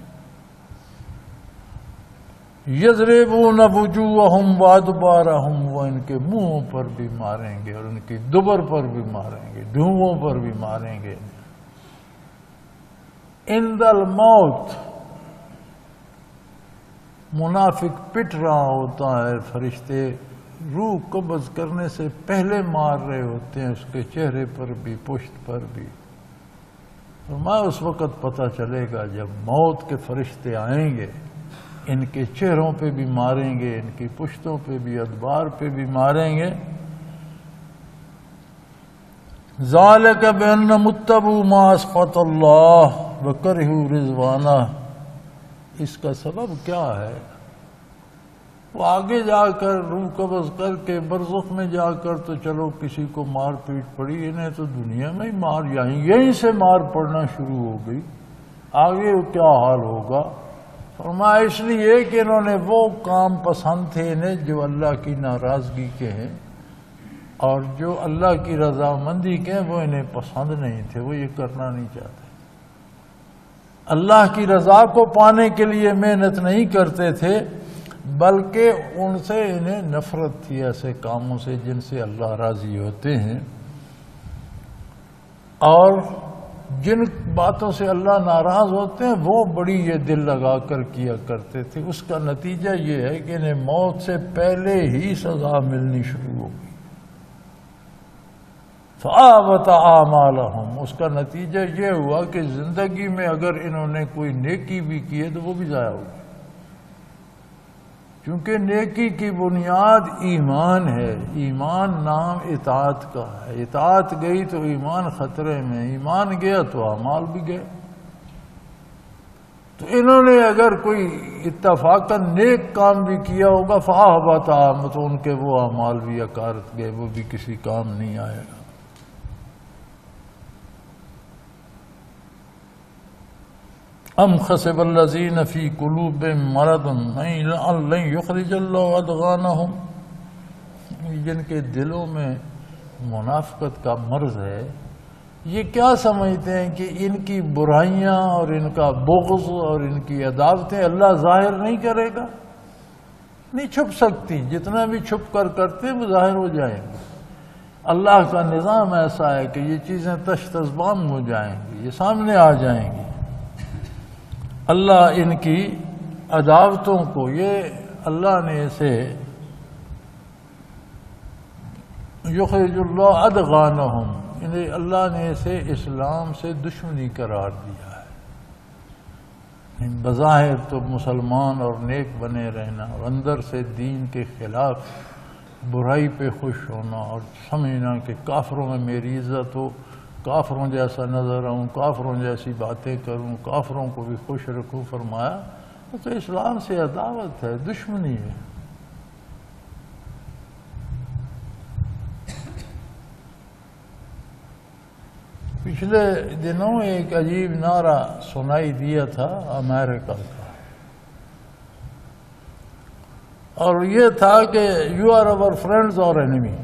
یضربون وجوہہم وادبارہم، وہ ان کے منہوں پر بھی ماریں گے اور ان کی دبر پر بھی ماریں گے، ڈھونگوں پر بھی ماریں گے. عند الموت، منافق پٹ رہا ہوتا ہے، فرشتے روح قبض کرنے سے پہلے مار رہے ہوتے ہیں، اس کے چہرے پر بھی پشت پر بھی. فرمایا اس وقت پتہ چلے گا جب موت کے فرشتے آئیں گے، ان کے چہروں پہ بھی ماریں گے، ان کی پشتوں پہ بھی، ادبار پہ بھی ماریں گے. ذالک بأنہم اتبعوا ما اسخط اللہ وکرہوا رضوانہ، اس کا سبب کیا ہے؟ وہ آگے جا کر روح قبض کر کے برزخ میں جا کر تو چلو کسی کو مار پیٹ پڑی، انہیں تو دنیا میں ہی مار، یہیں سے مار پڑنا شروع ہو گئی، آگے کیا حال ہوگا؟ فرمایا اس لیے کہ انہوں نے وہ کام پسند تھے انہیں جو اللہ کی ناراضگی کے ہیں، اور جو اللہ کی رضامندی کے ہیں وہ انہیں پسند نہیں تھے، وہ یہ کرنا نہیں چاہتے. اللہ کی رضا کو پانے کے لیے محنت نہیں کرتے تھے، بلکہ ان سے انہیں نفرت تھی، ایسے کاموں سے جن سے اللہ راضی ہوتے ہیں. اور جن باتوں سے اللہ ناراض ہوتے ہیں وہ بڑی یہ دل لگا کر کیا کرتے تھے. اس کا نتیجہ یہ ہے کہ انہیں موت سے پہلے ہی سزا ملنی شروع ہو گئی. فَآبَتَ أَعْمَالَهُمْ، اس کا نتیجہ یہ ہوا کہ زندگی میں اگر انہوں نے کوئی نیکی بھی کی ہے تو وہ بھی ضائع ہو گئی، کیونکہ نیکی کی بنیاد ایمان ہے. ایمان نام اطاعت کا ہے، اطاعت گئی تو ایمان خطرے میں، ایمان گیا تو اعمال بھی گئے. تو انہوں نے اگر کوئی اتفاقاً نیک کام بھی کیا ہوگا فَأَحْبَطَ أَعْمَالَهُمْ، تو ان کے وہ اعمال بھی اکارت گئے، وہ بھی کسی کام نہیں آئے گا. ام حسب الذین فی قلوبہم مرض ان لن یخرج اللہ اضغانہم، جن کے دلوں میں منافقت کا مرض ہے، یہ کیا سمجھتے ہیں کہ ان کی برائیاں اور ان کا بغض اور ان کی عداوتیں اللہ ظاہر نہیں کرے گا؟ نہیں چھپ سکتی، جتنا بھی چھپ کر کرتے ہیں وہ ظاہر ہو جائیں گے. اللہ کا نظام ایسا ہے کہ یہ چیزیں تشت ازبام ہو جائیں گی، یہ سامنے آ جائیں گی. اللہ ان کی عداوتوں کو، یہ اللہ نے اسے یخرج اللہ ادغانہم، یعنی اللہ نے اسے اسلام سے دشمنی قرار دیا ہے. بظاہر تو مسلمان اور نیک بنے رہنا اور اندر سے دین کے خلاف برائی پہ خوش ہونا اور سمجھنا کہ کافروں میں میری عزت ہو، کافروں جیسا نظر آؤں، کافروں جیسی باتیں کروں، کافروں کو بھی خوش رکھوں. فرمایا تو اسلام سے عداوت ہے، دشمنی ہے. پچھلے دنوں ایک عجیب نعرہ سنائی دیا تھا امریکہ کا، اور یہ تھا کہ یو آر اوور فرینڈز اور اینیمی،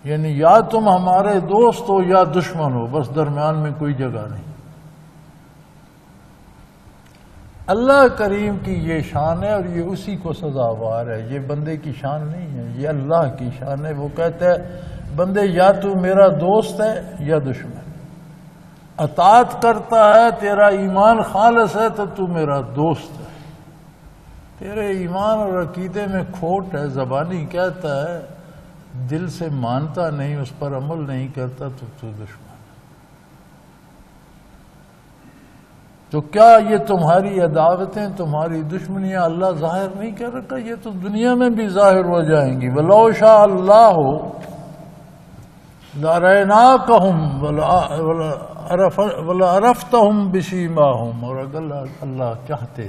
یعنی یا تم ہمارے دوست ہو یا دشمن ہو، بس درمیان میں کوئی جگہ نہیں. اللہ کریم کی یہ شان ہے اور یہ اسی کو سزاوار ہے، یہ بندے کی شان نہیں ہے، یہ اللہ کی شان ہے. وہ کہتا ہے بندے یا تو میرا دوست ہے یا دشمن، اطاعت کرتا ہے، تیرا ایمان خالص ہے تو میرا دوست ہے. تیرے ایمان اور عقیدے میں کھوٹ ہے، زبانی کہتا ہے، دل سے مانتا نہیں، اس پر عمل نہیں کرتا تو دشمن. تو کیا یہ تمہاری عداوتیں، تمہاری دشمنیاں اللہ ظاہر نہیں کر رکھا؟ یہ تو دنیا میں بھی ظاہر ہو جائیں گی. وَلَوْ شَاءَ اللَّهُ لَأَرَيْنَاكَهُمْ وَلَعَرَفْتَهُمْ بِسِيمَاهُمْ، اور اگر اللہ چاہتے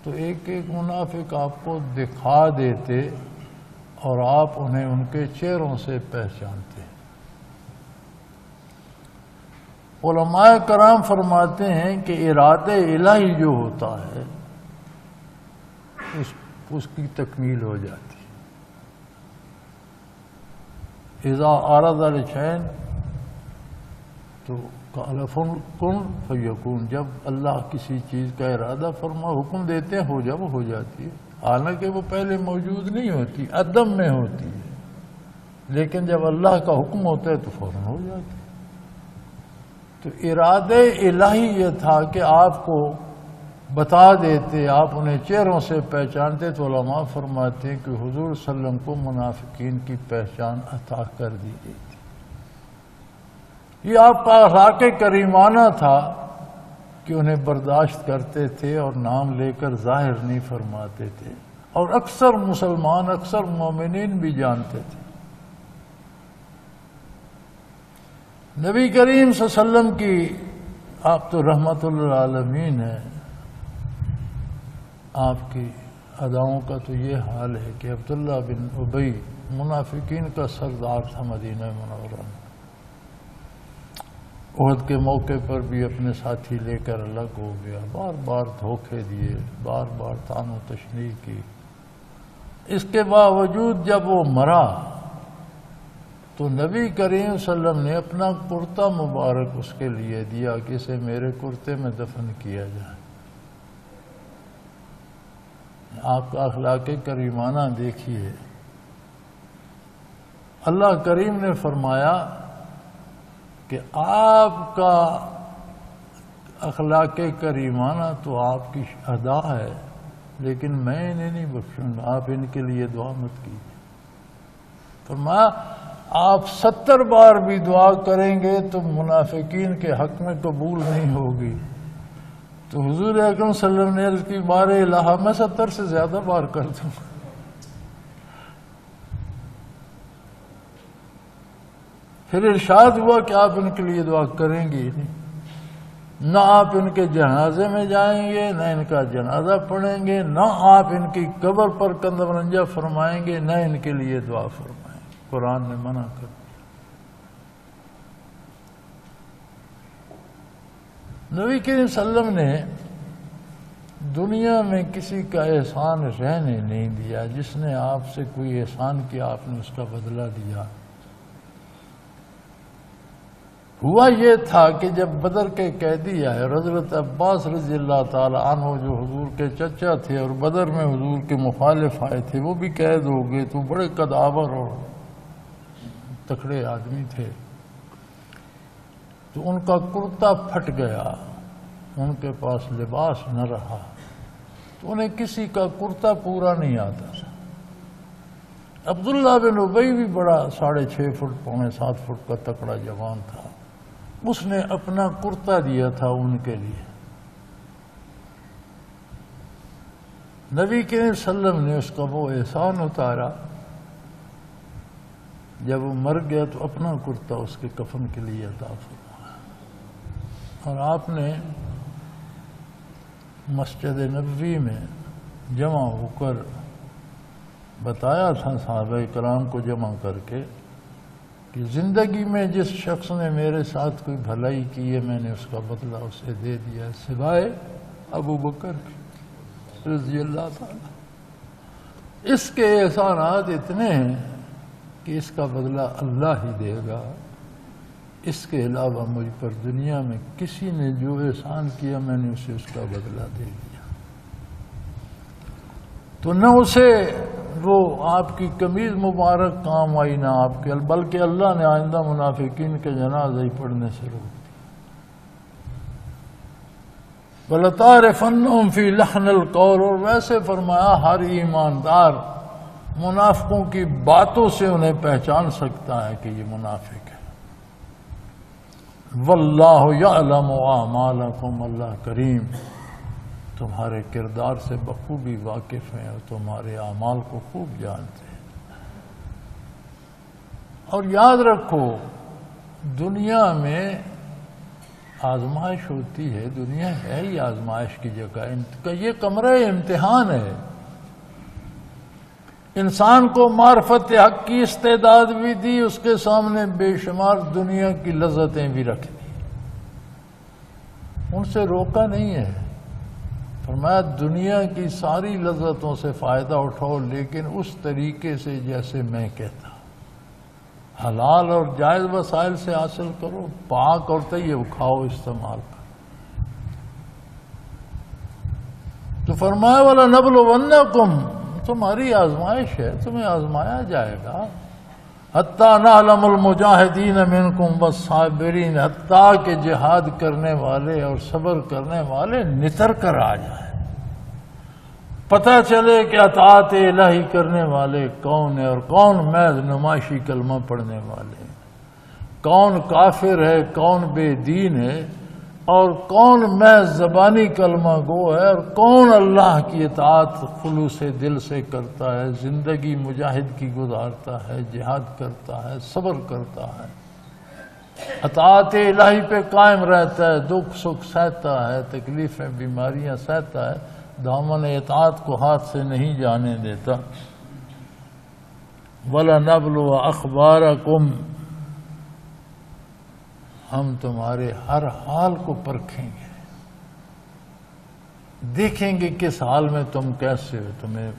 تو ایک ایک منافق آپ کو دکھا دیتے اور آپ انہیں ان کے چہروں سے پہچانتے۔ علماء کرام فرماتے ہیں کہ ارادہ الہی جو ہوتا ہے اس کی تکمیل ہو جاتی ہے۔ اذا اراد الشیء تو قال کن فیکون، جب اللہ کسی چیز کا ارادہ فرما حکم دیتے ہیں ہو جب ہو جاتی ہے، حالانکہ وہ پہلے موجود نہیں ہوتی، عدم میں ہوتی ہے، لیکن جب اللہ کا حکم ہوتا ہے تو فوراً ہو جاتی ہے۔ تو ارادہ الہی یہ تھا کہ آپ کو بتا دیتے، آپ انہیں چہروں سے پہچانتے، تو علماء فرماتے ہیں کہ حضور صلی اللہ علیہ وسلم کو منافقین کی پہچان عطا کر دی گئی تھی۔ یہ آپ کا اخلاق کریمانہ تھا کہ انہیں برداشت کرتے تھے اور نام لے کر ظاہر نہیں فرماتے تھے، اور اکثر مسلمان، اکثر مومنین بھی جانتے تھے۔ نبی کریم صلی اللہ علیہ وسلم کی، آپ تو رحمت للعالمین ہیں، آپ کی اداؤں کا تو یہ حال ہے کہ عبداللہ بن ابی منافقین کا سردار تھا مدینہ منورہ میں، احد کے موقع پر بھی اپنے ساتھی لے کر الگ ہو گیا، بار بار دھوکے دیے، بار بار طعن و تشنیع کی۔ اس کے باوجود جب وہ مرا تو نبی کریم صلی اللہ علیہ وسلم نے اپنا کرتا مبارک اس کے لیے دیا کہ اسے میرے کرتے میں دفن کیا جائے۔ آپ کا اخلاق کریمانہ دیکھیے، اللہ کریم نے فرمایا کہ آپ کا اخلاق کریمانہ تو آپ کی ادا ہے، لیکن میں انہیں نہیں بخشوں گا، آپ ان کے لیے دعا مت کیجیے۔ فرمایا آپ 70 بار بھی دعا کریں گے تو منافقین کے حق میں قبول نہیں ہوگی۔ تو حضور اکرم صلی اللہ علیہ وسلم نے عرض کی بار الہ میں 70 سے زیادہ بار کر دوں گا۔ پھر ارشاد ہوا کہ آپ ان کے لیے دعا کریں گے نہیں، نہ آپ ان کے جنازے میں جائیں گے، نہ ان کا جنازہ پڑھیں گے، نہ آپ ان کی قبر پر کندم رنجہ فرمائیں گے، نہ ان کے لیے دعا فرمائیں گے۔ قرآن نے منع کر دیا۔ نبی کریم صلی اللہ علیہ وسلم نے دنیا میں کسی کا احسان رہنے نہیں دیا، جس نے آپ سے کوئی احسان کیا آپ نے اس کا بدلہ دیا۔ ہوا یہ تھا کہ جب بدر کے قیدی آئے، حضرت عباس رضی اللہ تعالی عنہ جو حضور کے چچا تھے اور بدر میں حضور کے مخالف آئے تھے، وہ بھی قید ہو گئے، تو بڑے قداور اور تکڑے آدمی تھے، تو ان کا کرتا پھٹ گیا، ان کے پاس لباس نہ رہا، تو انہیں کسی کا کرتا پورا نہیں آتا تھا۔ عبداللہ بن ابی بھی بڑا 6.5 فٹ پونے 7 فٹ کا تکڑا جوان تھا، اس نے اپنا کرتا دیا تھا ان کے لیے۔ نبی کریم صلی اللہ علیہ وسلم نے اس کا وہ احسان اتارا، جب وہ مر گیا تو اپنا کرتا اس کے کفن کے لیے عطا فرمایا، اور آپ نے مسجد نبوی میں جمع ہو کر بتایا تھا صحابہ کرام کو جمع کر کے کہ زندگی میں جس شخص نے میرے ساتھ کوئی بھلائی کی ہے میں نے اس کا بدلہ اسے دے دیا، سوائے ابو بکر رضی اللہ تعالی۔ اس کے احسانات اتنے ہیں کہ اس کا بدلہ اللہ ہی دے گا، اس کے علاوہ مجھ پر دنیا میں کسی نے جو احسان کیا میں نے اسے اس کا بدلہ دے دیا۔ تو نہ اسے وہ آپ کی قمیض مبارک کام آئی، نہ آپ کے، بلکہ اللہ نے آئندہ منافقین کے جنازہ ہی پڑھنے سے روک دیا۔ وَلَتَعْرِفَنَّهُمْ فِي لَحْنِ الْقَوْلِ، اور ویسے فرمایا ہر ایماندار منافقوں کی باتوں سے انہیں پہچان سکتا ہے کہ یہ منافق ہے۔ وَاللَّهُ يَعْلَمُ أَعْمَالَكُمْ، اللہ کریم تمہارے کردار سے بخوبی واقف ہیں اور تمہارے اعمال کو خوب جانتے ہیں۔ اور یاد رکھو دنیا میں آزمائش ہوتی ہے، دنیا ہے ہی آزمائش کی جگہ، یہ کمرہ امتحان ہے۔ انسان کو معرفت حق کی استعداد بھی دی، اس کے سامنے بے شمار دنیا کی لذتیں بھی رکھ دی، ان سے روکا نہیں ہے۔ فرمایا دنیا کی ساری لذتوں سے فائدہ اٹھاؤ، لیکن اس طریقے سے جیسے میں کہتا، حلال اور جائز وسائل سے حاصل کرو، پاک اور طیب کھاؤ، استعمال کرو۔ تو فرمایا وَلَنَبْلُوَنَّكُمْ، تمہاری آزمائش ہے، تمہیں آزمایا جائے گا، حَتَّى نَعْلَمَ الْمُجَاهِدِينَ مِنْكُمْ وَالصَّابِرِينَ، حتیٰ کہ جہاد کرنے والے اور صبر کرنے والے نتر کر آ جائیں، پتہ چلے کہ اطاعت الہی کرنے والے کون ہیں اور کون محض نمائشی کلمہ پڑھنے والے ہیں، کون کافر ہے، کون بے دین ہے، اور کون محض زبانی کلمہ گو ہے، اور کون اللہ کی اطاعت خلوص دل سے کرتا ہے، زندگی مجاہد کی گزارتا ہے، جہاد کرتا ہے، صبر کرتا ہے، اطاعت الہی پہ قائم رہتا ہے، دکھ سکھ سہتا ہے، تکلیفیں بیماریاں سہتا ہے، دامن اطاعت کو ہاتھ سے نہیں جانے دیتا۔ وَلَنَبْلُوَ أَخْبَارَكُمْ، ہم تمہارے ہر حال کو پرکھیں گے، دیکھیں گے کس حال میں تم کیسے ہو، تمہیں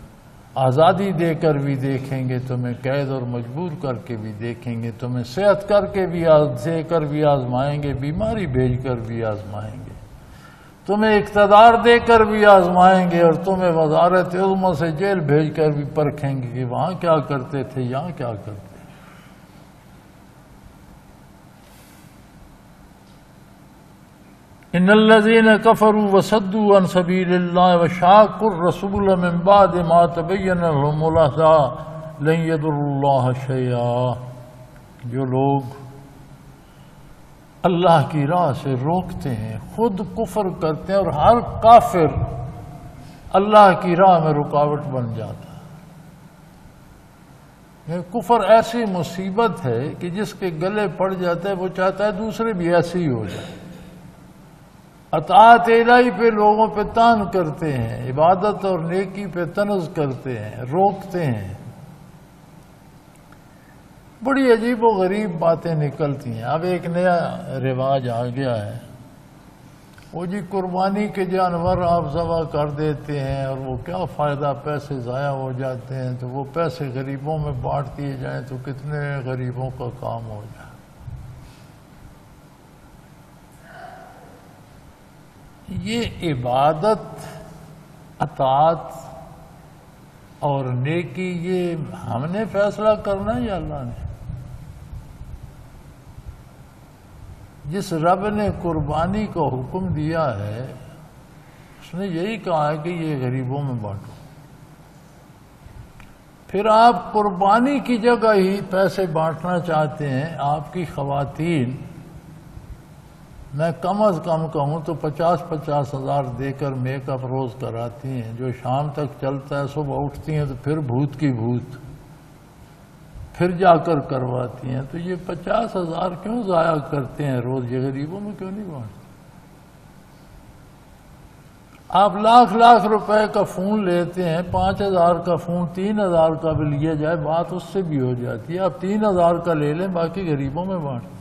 آزادی دے کر بھی دیکھیں گے، تمہیں قید اور مجبور کر کے بھی دیکھیں گے، تمہیں صحت کر کے بھی دے کر بھی آزمائیں گے، بیماری بھیج کر بھی آزمائیں گے، تمہیں اقتدار دے کر بھی آزمائیں گے، اور تمہیں وزارت عظمیٰ سے جیل بھیج کر بھی پرکھیں گے کہ وہاں کیا کرتے تھے، یہاں کیا کرتے۔ ان الذين كفروا وصدوا عن سبيل الله وشاقوا الرسول من بعد ما تبين لهم الهدى لن يضروا الله شيئا، جو لوگ اللہ کی راہ سے روکتے ہیں، خود کفر کرتے ہیں، اور ہر کافر اللہ کی راہ میں رکاوٹ بن جاتا ہے۔ کفر ایسی مصیبت ہے کہ جس کے گلے پڑ جاتا ہے وہ چاہتا ہے دوسرے بھی ایسے ہی ہو جائے۔ اطاعت الہی پہ لوگوں پہ تان کرتے ہیں، عبادت اور نیکی پہ طنز کرتے ہیں، روکتے ہیں، بڑی عجیب و غریب باتیں نکلتی ہیں۔ اب ایک نیا رواج آ گیا ہے، وہ جی قربانی کے جانور آپ ذبح کر دیتے ہیں اور وہ کیا فائدہ، پیسے ضائع ہو جاتے ہیں، تو وہ پیسے غریبوں میں بانٹ دیے جائیں تو کتنے غریبوں کا کام ہو جائے۔ یہ عبادت، اطاعت اور نیکی یہ ہم نے فیصلہ کرنا ہے یا اللہ نے؟ جس رب نے قربانی کو حکم دیا ہے اس نے یہی کہا ہے کہ یہ غریبوں میں بانٹو۔ پھر آپ قربانی کی جگہ ہی پیسے بانٹنا چاہتے ہیں۔ آپ کی خواتین، میں کم از کم کہوں تو 50-50 ہزار دے کر میک اپ روز کراتی ہیں، جو شام تک چلتا ہے، صبح اٹھتی ہیں تو پھر بھوت کی بھوت، پھر جا کر کرواتی ہیں۔ تو یہ 50 ہزار کیوں ضائع کرتے ہیں روز، یہ غریبوں میں کیوں نہیں بانٹتے؟ آپ لاکھ روپے کا فون لیتے ہیں، 5000 کا فون 3000 کا بھی لیا جائے بات اس سے بھی ہو جاتی ہے۔ آپ 3000 کا لے لیں، باقی غریبوں میں بانٹ۔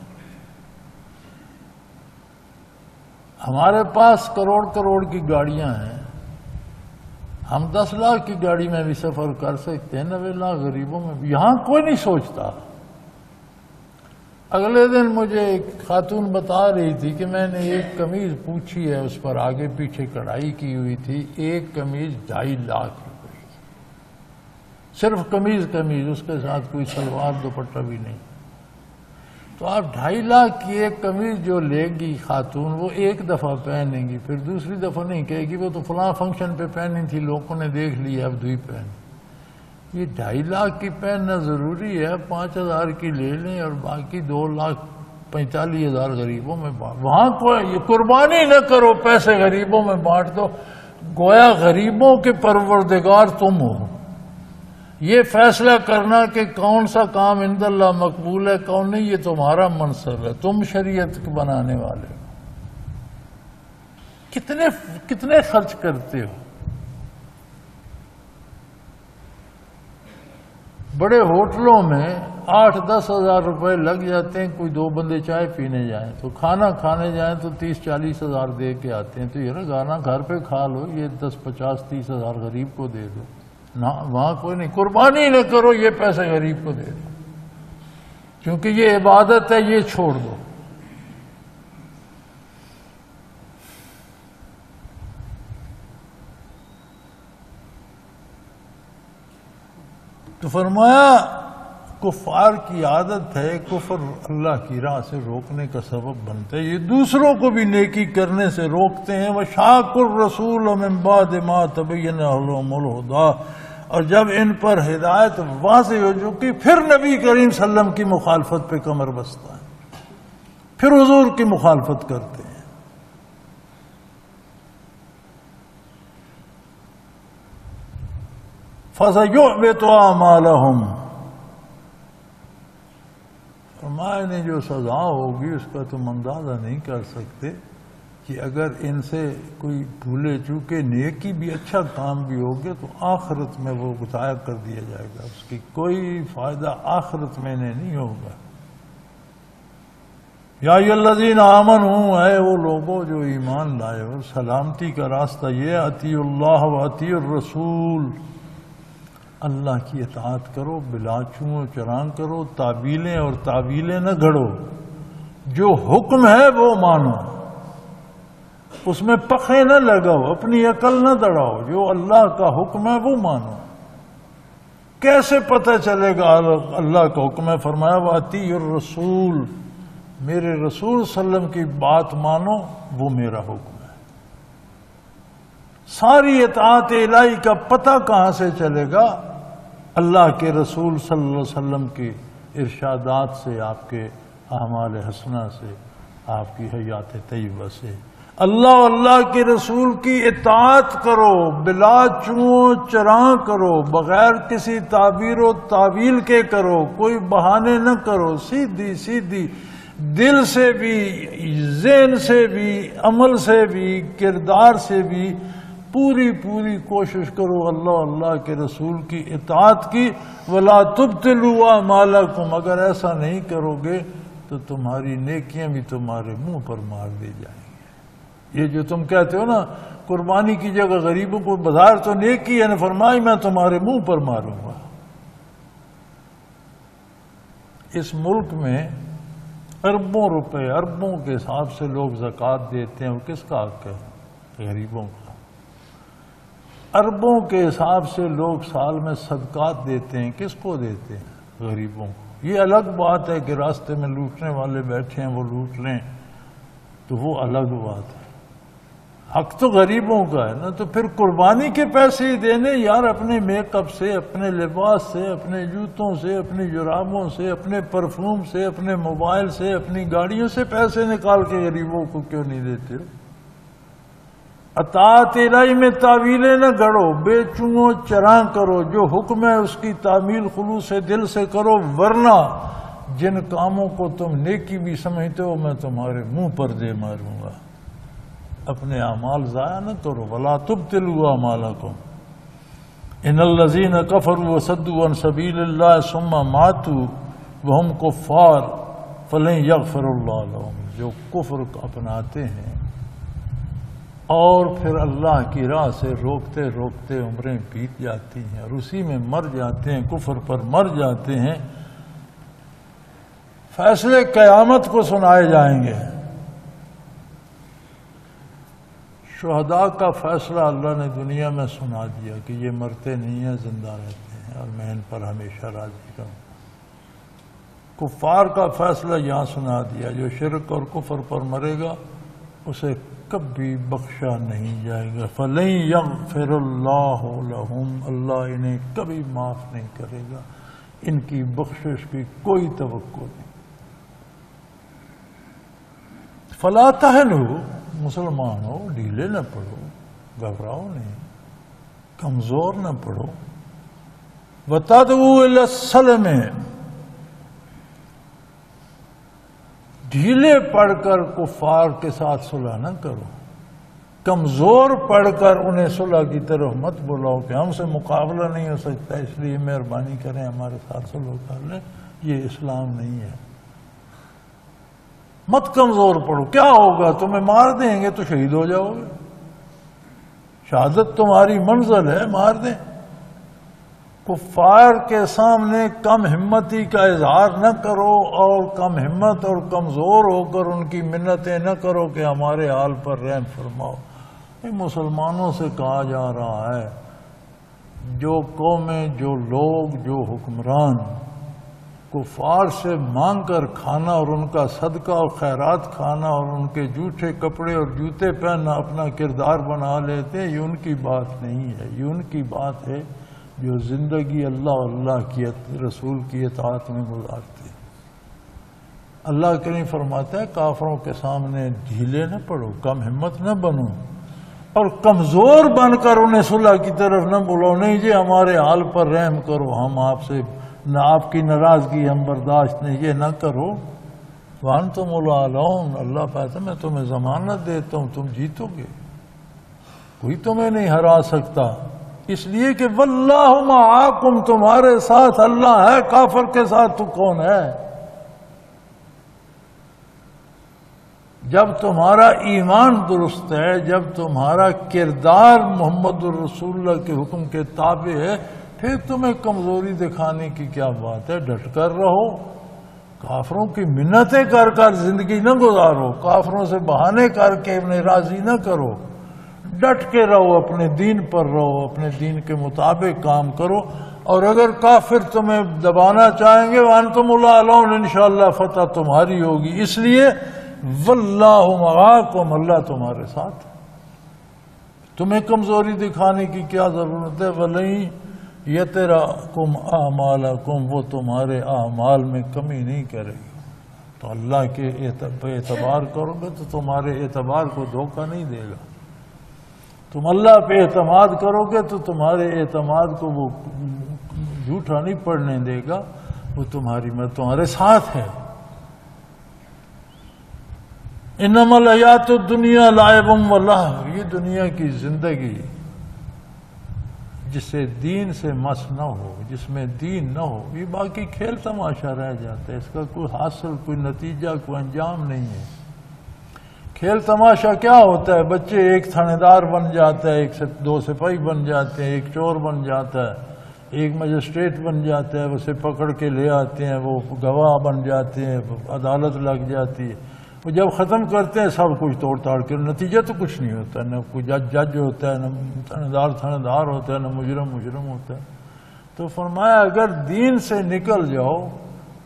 ہمارے پاس کروڑ کی گاڑیاں ہیں، ہم 10 لاکھ کی گاڑی میں بھی سفر کر سکتے ہیں، 90 لاکھ غریبوں میں بھی۔ یہاں کوئی نہیں سوچتا۔ اگلے دن مجھے ایک خاتون بتا رہی تھی کہ میں نے ایک قمیض پوچھی ہے، اس پر آگے پیچھے کڑھائی کی ہوئی تھی، ایک قمیض 2.5 لاکھ روپے، صرف قمیض، اس کے ساتھ کوئی سلوار دوپٹہ بھی نہیں۔ تو آپ 2.5 لاکھ کی ایک قمیض جو لے گی خاتون، وہ ایک دفعہ پہنیں گی، پھر دوسری دفعہ نہیں کہے گی وہ تو فلاں فنکشن پہ پہنی تھی، لوگوں نے دیکھ لیا، اب دوئی پہن۔ یہ 2.5 لاکھ کی پہننا ضروری ہے؟ 5000 کی لے لیں اور باقی 2,45,000 غریبوں میں بانٹ۔ وہاں کوئی قربانی نہ کرو، پیسے غریبوں میں بانٹ دو، گویا غریبوں کے پروردگار تم ہو۔ یہ فیصلہ کرنا کہ کون سا کام عند اللہ مقبول ہے کون نہیں، یہ تمہارا منصب ہے، تم شریعت بنانے والے ہو۔ کتنے خرچ کرتے ہو؟ بڑے ہوٹلوں میں 8-10 ہزار روپے لگ جاتے ہیں، کوئی 2 بندے چائے پینے جائیں تو کھانا کھانے جائیں تو 30-40 ہزار دے کے آتے ہیں۔ تو یہ گانا گھر پہ کھا لو، یہ 10-50-30 ہزار غریب کو دے دو نہ، وہاں کوئی نہیں، قربانی نہ کرو، یہ پیسے غریب کو دے دو، کیونکہ یہ عبادت ہے، یہ چھوڑ دو۔ تو فرمایا کفار کی عادت ہے، کفر اللہ کی راہ سے روکنے کا سبب بنتا ہے، یہ دوسروں کو بھی نیکی کرنے سے روکتے ہیں۔ وَشَاقُ الرَّسُولَ مِن بَعْدِ مَا تَبَيَّنَ لَهُمُ الْهُدَىٰ، اور جب ان پر ہدایت واضح ہو چکی پھر نبی کریم صلی اللہ علیہ وسلم کی مخالفت پہ کمر بستہ ہے، پھر حضور کی مخالفت کرتے ہیں۔ فَسَيُحْبِطُ أَعْمَالَهُمْ، فرمایا انہیں جو سزا ہوگی اس کا تم اندازہ نہیں کر سکتے کہ اگر ان سے کوئی بھولے چوکے نیکی بھی اچھا کام بھی ہوگا تو آخرت میں وہ ضائع کر دیا جائے گا، اس کی کوئی فائدہ آخرت میں نہیں ہوگا۔ یا ایھا الذین آمنوا، اے وہ لوگوں جو ایمان لائے ہو، سلامتی کا راستہ یہ اطیعوا اللہ و اطیعوا الرسول، اللہ کی اطاعت کرو، بلا چوں چران کرو، تعویلیں اور تعویلیں نہ گھڑو، جو حکم ہے وہ مانو، اس میں پخے نہ لگاؤ، اپنی عقل نہ دڑاؤ، جو اللہ کا حکم ہے وہ مانو۔ کیسے پتہ چلے گا اللہ کا حکم ہے؟ فرمایا وَأَطِیعُوا الرَّسُولَ، میرے رسول صلی اللہ علیہ وسلم کی بات مانو، وہ میرا حکم ہے۔ ساری اطاعت الہی کا پتہ کہاں سے چلے گا؟ اللہ کے رسول صلی اللہ علیہ وسلم کے ارشادات سے، آپ کے اعمال حسنہ سے، آپ کی حیات طیبہ سے۔ اللہ کے رسول کی اطاعت کرو، بلا چوں چراں کرو، بغیر کسی تعبیر و تعویل کے کرو، کوئی بہانے نہ کرو، سیدھی سیدھی دل سے بھی، ذہن سے بھی، عمل سے بھی، کردار سے بھی پوری کوشش کرو اللہ کے رسول کی اطاعت کی۔ وَلَا تُبْطِلُوا أَعْمَالَكُمْ، اگر ایسا نہیں کرو گے تو تمہاری نیکیاں بھی تمہارے منہ پر مار دی جائیں گی۔ یہ جو تم کہتے ہو نا قربانی کی جگہ غریبوں کو، بظاہر تو نیکی ہے، فرمائی میں تمہارے منہ پر ماروں گا۔ اس ملک میں اربوں روپے، اربوں کے حساب سے لوگ زکوٰۃ دیتے ہیں، اور کس کا حق ہے؟ غریبوں کا۔ اربوں کے حساب سے لوگ سال میں صدقات دیتے ہیں، کس کو دیتے ہیں؟ غریبوں کو۔ یہ الگ بات ہے کہ راستے میں لوٹنے والے بیٹھے ہیں وہ لوٹ لیں، تو وہ الگ بات ہے، حق تو غریبوں کا ہے نا۔ تو پھر قربانی کے پیسے ہی دینے یار، اپنے میک اپ سے، اپنے لباس سے، اپنے جوتوں سے، اپنی جرابوں سے، اپنے پرفیوم سے، اپنے موبائل سے، اپنی گاڑیوں سے پیسے نکال کے غریبوں کو کیوں نہیں دیتے ہو؟ اطاعت الہی میں تعویلیں نہ گھڑو، بے چوں چراں کرو، جو حکم ہے اس کی تعمیل خلوص دل سے کرو، ورنہ جن کاموں کو تم نیکی بھی سمجھتے ہو میں تمہارے منہ پر دے ماروں گا۔ اپنے اعمال ضائع نہ کرو۔ وَلَا تُبْطِلُوا أَعْمَالَكُمْ إِنَّ الَّذِينَ كَفَرُوا وَصَدُّوا عَنْ سَبِيلِ اللَّهِ ثُمَّ مَاتُوا وَهُمْ كُفَّارٌ فَلَن يَغْفِرَ اللَّهُ لَهُمْ، جو کفر اپناتے ہیں اور پھر اللہ کی راہ سے روکتے روکتے عمریں بیت جاتی ہیں اور اسی میں مر جاتے ہیں، کفر پر مر جاتے ہیں، فیصلے قیامت کو سنائے جائیں گے۔ شہداء کا فیصلہ اللہ نے دنیا میں سنا دیا کہ یہ مرتے نہیں ہیں، زندہ رہتے ہیں اور میں ان پر ہمیشہ راضی رہوں۔ کفار کا فیصلہ یہاں سنا دیا، جو شرک اور کفر پر مرے گا اسے کبھی بخشا نہیں جائے گا۔ فَلَن يَغْفِرَ اللَّهُ لَهُمْ، اللہ انہیں کبھی معاف نہیں کرے گا، ان کی بخشش کی کوئی توقع نہیں۔ فَلَا تَهِنُوا، مسلمان ہو ڈھیلے نہ پڑو، گھبراؤ نہیں، کمزور نہ پڑو، وَتَدْعُو إِلَى السَّلْمِ، ڈھیلے پڑھ کر کفار کے ساتھ صلح نہ کرو، کمزور پڑھ کر انہیں صلح کی طرف مت بلاؤ کہ ہم سے مقابلہ نہیں ہو سکتا اس لیے مہربانی کریں ہمارے ساتھ صلح کر لیں۔ یہ اسلام نہیں ہے۔ مت کمزور پڑھو، کیا ہوگا؟ تمہیں مار دیں گے تو شہید ہو جاؤ گے، شہادت تمہاری منزل ہے، مار دیں۔ کفار کے سامنے کم ہمتی کا اظہار نہ کرو، اور کم ہمت اور کمزور ہو کر ان کی منتیں نہ کرو کہ ہمارے حال پر رحم فرماؤ۔ مسلمانوں سے کہا جا رہا ہے جو قومیں، جو لوگ، جو حکمران کفار سے مانگ کر کھانا اور ان کا صدقہ اور خیرات کھانا اور ان کے جھوٹے کپڑے اور جوتے پہننا اپنا کردار بنا لیتے ہیں، یہ ان کی بات نہیں ہے، یہ ان کی بات ہے جو زندگی اللہ اور اللہ کی رسول کی اطاعت میں گزارتے ہیں۔ اللہ کریم فرماتا ہے کافروں کے سامنے ڈھیلے نہ پڑو، کم ہمت نہ بنو، اور کمزور بن کر انہیں صلح کی طرف نہ بلاؤ۔ نہیں جی ہمارے حال پر رحم کرو، ہم آپ سے نہ، آپ کی ناراضگی ہم برداشت نہیں، یہ نہ کرو۔ وَأَنْتُمُ الْأَعْلَوْنَ، اللہ کہتا ہے میں تمہیں ضمانت دیتا ہوں تم جیتو گے، کوئی تمہیں نہیں ہرا سکتا، اس لیے کہ وَاللَّهُ مَعَكُمْ، تمہارے ساتھ اللہ ہے، کافر کے ساتھ تو کون ہے؟ جب تمہارا ایمان درست ہے، جب تمہارا کردار محمد الرسول اللہ کے حکم کے تابع ہے، پھر تمہیں کمزوری دکھانے کی کیا بات ہے؟ ڈٹ کر رہو، کافروں کی منتیں کر کر زندگی نہ گزارو، کافروں سے بہانے کر کے انہیں راضی نہ کرو، ڈٹ کے رہو، اپنے دین پر رہو، اپنے دین کے مطابق کام کرو۔ اور اگر کافر تمہیں دبانا چاہیں گے وَأَنْتُمُ الْأَعْلَوْنَ، انشاءاللہ فتح تمہاری ہوگی، اس لیے وَاللَّهُ مَعَكُمْ، اللہ تمہارے ساتھ، تمہیں کمزوری دکھانے کی کیا ضرورت ہے؟ وَلَن یَتِرَکُمْ أَعْمَالَکُمْ، وہ تمہارے اعمال میں کمی نہیں کرے گا۔ تو اللہ کے اعتبار کرو گے تو تمہارے اعتبار کو دھوکہ نہیں دے گا، تم اللہ پہ اعتماد کرو گے تو تمہارے اعتماد کو وہ جھوٹا نہیں پڑنے دے گا، وہ تمہارے ساتھ ہے۔ انما الحیات الدنیا لعب و لہو، یہ دنیا کی زندگی جسے دین سے مس نہ ہو، جس میں دین نہ ہو، یہ باقی کھیل تماشا رہ جاتا ہے، اس کا کوئی حاصل، کوئی نتیجہ، کوئی انجام نہیں ہے۔ کھیل تماشا کیا ہوتا ہے؟ بچے ایک تھانے دار بن جاتا ہے، ایک سے دو سپاہی بن جاتے ہیں، ایک چور بن جاتا ہے، ایک مجسٹریٹ بن جاتا ہے، اسے پکڑ کے لے آتے ہیں، وہ گواہ بن جاتے ہیں، عدالت لگ جاتی ہے، وہ جب ختم کرتے ہیں سب کچھ توڑ تاڑ کے، نتیجہ تو کچھ نہیں ہوتا، نہ کوئی جج ہوتا ہے، نہ تھانے دار ہوتا ہے، نہ مجرم ہوتا ہے۔ تو فرمایا اگر دین سے نکل جاؤ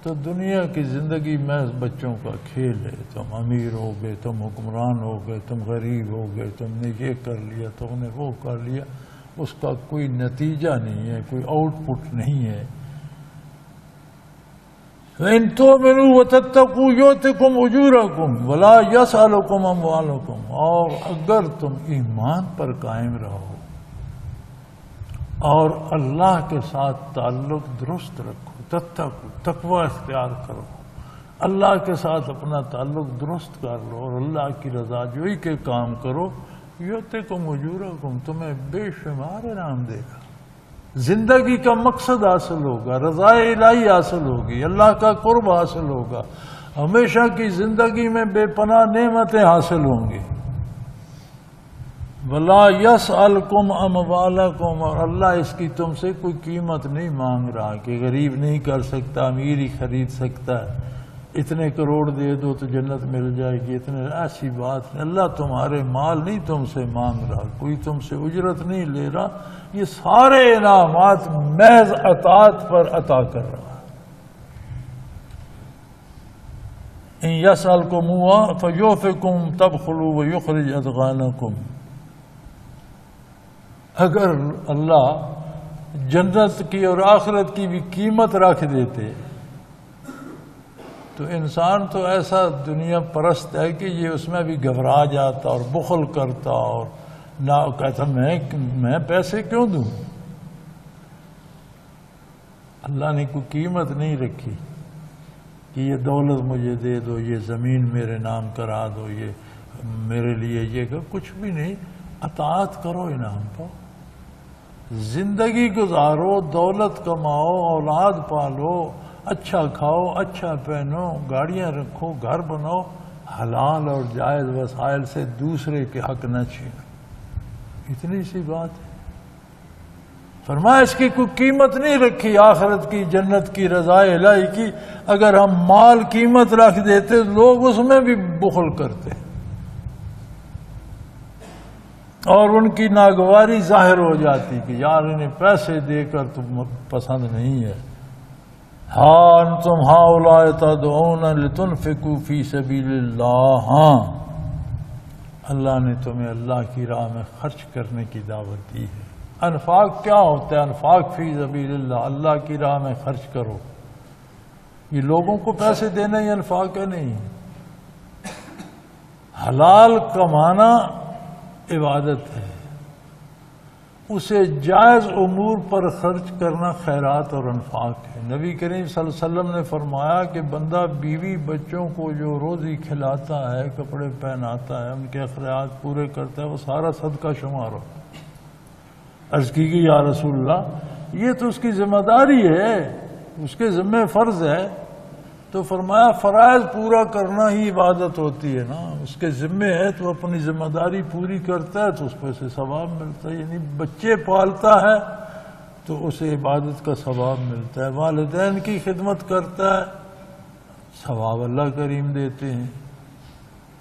تو دنیا کی زندگی محض بچوں کا کھیل ہے، تم امیر ہو گئے، تم حکمران ہو گئے، تم غریب ہو گئے، تم نے یہ کر لیا، تم نے وہ کر لیا، اس کا کوئی نتیجہ نہیں ہے، کوئی آؤٹ پٹ نہیں ہے۔ وَإِن تُؤْمِنُوا وَتَتَّقُوا يُؤْتِكُمْ أُجُورَكُمْ وَلَا يَسْأَلُكُمْ أَمْوَالَكُمْ، اور اگر تم ایمان پر قائم رہو اور اللہ کے ساتھ تعلق درست رکھو، تتقوا، تقوی اختیار کرو، اللہ کے ساتھ اپنا تعلق درست کر لو اور اللہ کی رضا جوئی کے کام کرو، یؤتکم اجورکم، تمہیں بے شمار انعام دے گا، زندگی کا مقصد حاصل ہوگا، رضا الہی حاصل ہوگی، اللہ کا قرب حاصل ہوگا، ہمیشہ کی زندگی میں بے پناہ نعمتیں حاصل ہوں گی۔ وَلَا يَسْأَلْكُمْ أَمْوَالَكُمْ، اور اللہ اس کی تم سے کوئی قیمت نہیں مانگ رہا کہ غریب نہیں کر سکتا، امیر ہی خرید سکتا ہے، اتنے کروڑ دے دو تو جنت مل جائے گی، اتنے، ایسی بات نہیں۔ اللہ تمہارے مال نہیں تم سے مانگ رہا، کوئی تم سے اجرت نہیں لے رہا، یہ سارے انعامات محض اطاعت پر عطا کر رہا ہے۔ إِن يَسْأَلْكُمُوهَا فَيُوفِكُمْ تَبْخُلُوا وَيُخْرِجْ أَضْغَانَكُمْ، اگر اللہ جنت کی اور آخرت کی بھی قیمت رکھ دیتے تو انسان تو ایسا دنیا پرست ہے کہ یہ اس میں بھی گھبرا جاتا اور بخل کرتا اور نہ کہتا میں پیسے کیوں دوں، اللہ نے کوئی قیمت نہیں رکھی کہ یہ دولت مجھے دے دو، یہ زمین میرے نام کرا دو، یہ میرے لیے یہ کچھ بھی نہیں. اطاعت کرو انعام پاؤ، زندگی گزارو، دولت کماؤ، اولاد پالو، اچھا کھاؤ، اچھا پہنو، گاڑیاں رکھو، گھر بناؤ، حلال اور جائز وسائل سے دوسرے کے حق نہ چھینو. اتنی سی بات ہے. فرمایا اس کی کوئی قیمت نہیں رکھی، آخرت کی، جنت کی، رضا الہی کی. اگر ہم مال قیمت رکھ دیتے لوگ اس میں بھی بخل کرتے اور ان کی ناگواری ظاہر ہو جاتی کہ یار انہیں پیسے دے کر تو پسند نہیں ہے. ہاں انتم ہؤلاء تدعون لتنفقوا فی سبیل اللہ. ہاں اللہ نے تمہیں اللہ کی راہ میں خرچ کرنے کی دعوت دی ہے. انفاق کیا ہوتا ہے؟ انفاق فی سبیل اللہ، اللہ کی راہ میں خرچ کرو. یہ لوگوں کو پیسے دینا یہ انفاق ہے نہیں. حلال کمانا عبادت ہے، اسے جائز امور پر خرچ کرنا خیرات اور انفاق ہے. نبی کریم صلی اللہ علیہ وسلم نے فرمایا کہ بندہ بیوی بچوں کو جو روزی کھلاتا ہے، کپڑے پہناتا ہے، ان کے اخراجات پورے کرتا ہے، وہ سارا صدقہ شمار ہو. عرض کی کہ یا رسول اللہ یہ تو اس کی ذمہ داری ہے، اس کے ذمہ فرض ہے. تو فرمایا فرائض پورا کرنا ہی عبادت ہوتی ہے نا. اس کے ذمہ ہے تو اپنی ذمہ داری پوری کرتا ہے تو اس پہ سے ثواب ملتا ہے. یعنی بچے پالتا ہے تو اسے عبادت کا ثواب ملتا ہے. والدین کی خدمت کرتا ہے، ثواب اللہ کریم دیتے ہیں.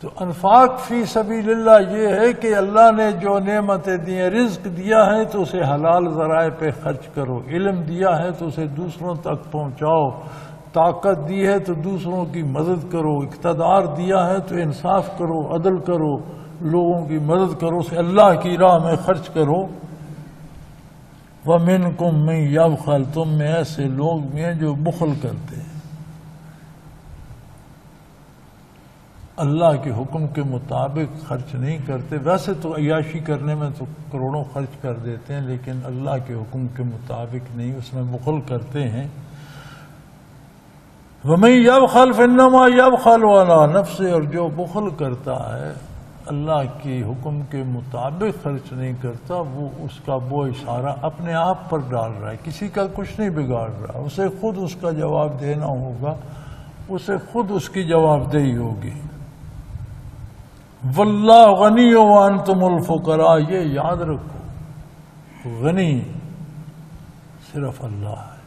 تو انفاق فی سبیل اللہ یہ ہے کہ اللہ نے جو نعمتیں دی ہیں، رزق دیا ہے تو اسے حلال ذرائع پہ خرچ کرو. علم دیا ہے تو اسے دوسروں تک پہنچاؤ. طاقت دی ہے تو دوسروں کی مدد کرو. اقتدار دیا ہے تو انصاف کرو، عدل کرو، لوگوں کی مدد کرو، اسے اللہ کی راہ میں خرچ کرو. وَمِنْكُمْ مَنْ يَبْخَلْ، تم میں ایسے لوگ بھی ہیں جو بخل کرتے ہیں، اللہ کے حکم کے مطابق خرچ نہیں کرتے. ویسے تو عیاشی کرنے میں تو کروڑوں خرچ کر دیتے ہیں، لیکن اللہ کے حکم کے مطابق نہیں، اس میں بخل کرتے ہیں. وَمَن يَبْخَلْ فَإِنَّمَا يَبْخَلُ عَلَىٰ نَفْسِهِ، اور جو بخل کرتا ہے اللہ کے حکم کے مطابق خرچ نہیں کرتا، وہ اس کا بوجھ سارا اپنے آپ پر ڈال رہا ہے، کسی کا کچھ نہیں بگاڑ رہا. اسے خود اس کا جواب دینا ہوگا، اسے خود اس کی جواب دہی ہوگی. واللہ غنی وانتم الفقراء، یہ یاد رکھو غنی صرف اللہ ہے،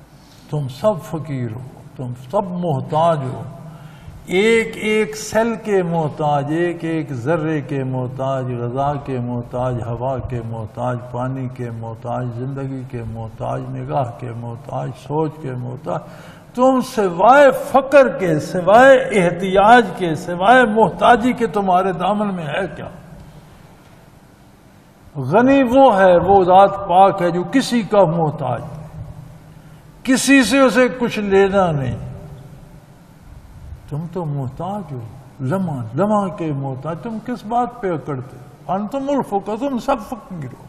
تم سب فقیر ہو، تم سب محتاج ہو. ایک ایک سیل کے محتاج، ایک ایک ذرے کے محتاج، غذا کے محتاج، ہوا کے محتاج، پانی کے محتاج، زندگی کے محتاج، نگاہ کے محتاج، سوچ کے محتاج. تم سوائے فقر کے، سوائے احتیاج کے، سوائے محتاجی کے تمہارے دامن میں ہے کیا؟ غنی وہ ہے، وہ ذات پاک ہے جو کسی کا محتاج ہے، کسی سے اسے کچھ لینا نہیں. تم تو محتاج ہو، لمحہ لمحہ کے محتاج. تم کس بات پہ اکڑتے؟ انتم الفقراء، تم سب فقیر ہو،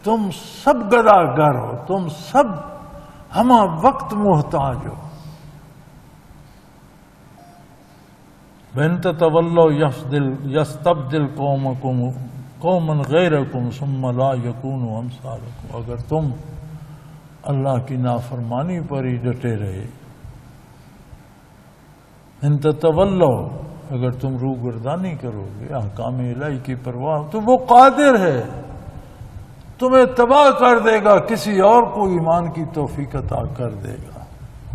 تم سب گداگر ہو، تم سب ہمہ وقت محتاج ہو. وَإِن تَتَوَلَّوْا يَسْتَبْدِلْ قَوْمًا غَيْرَكُمْ ثُمَّ لَا يَكُونُوا أَمْثَالَكُمْ، اگر تم اللہ کی نافرمانی پر ہی ڈٹے رہے، ان تتولوا، اگر تم روگردانی کرو گے، احکام الہی کی پرواہ، تو وہ قادر ہے تمہیں تباہ کر دے گا، کسی اور کو ایمان کی توفیق عطا کر دے گا.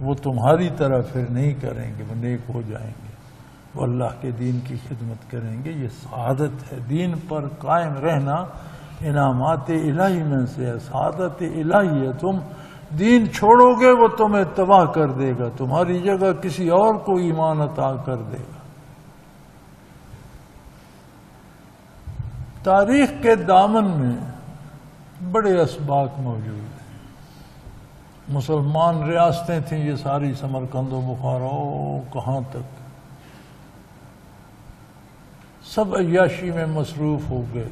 وہ تمہاری طرح پھر نہیں کریں گے، وہ نیک ہو جائیں گے، وہ اللہ کے دین کی خدمت کریں گے. یہ سعادت ہے، دین پر قائم رہنا انعامات الہی میں سے ہے، سعادت الہی ہے. تم دین چھوڑو گے وہ تمہیں تباہ کر دے گا، تمہاری جگہ کسی اور کو ایمان عطا کر دے گا. تاریخ کے دامن میں بڑے اسباق موجود ہیں. مسلمان ریاستیں تھیں یہ ساری، سمرقند و بخارا، کہاں تک، سب عیاشی میں مصروف ہو گئے،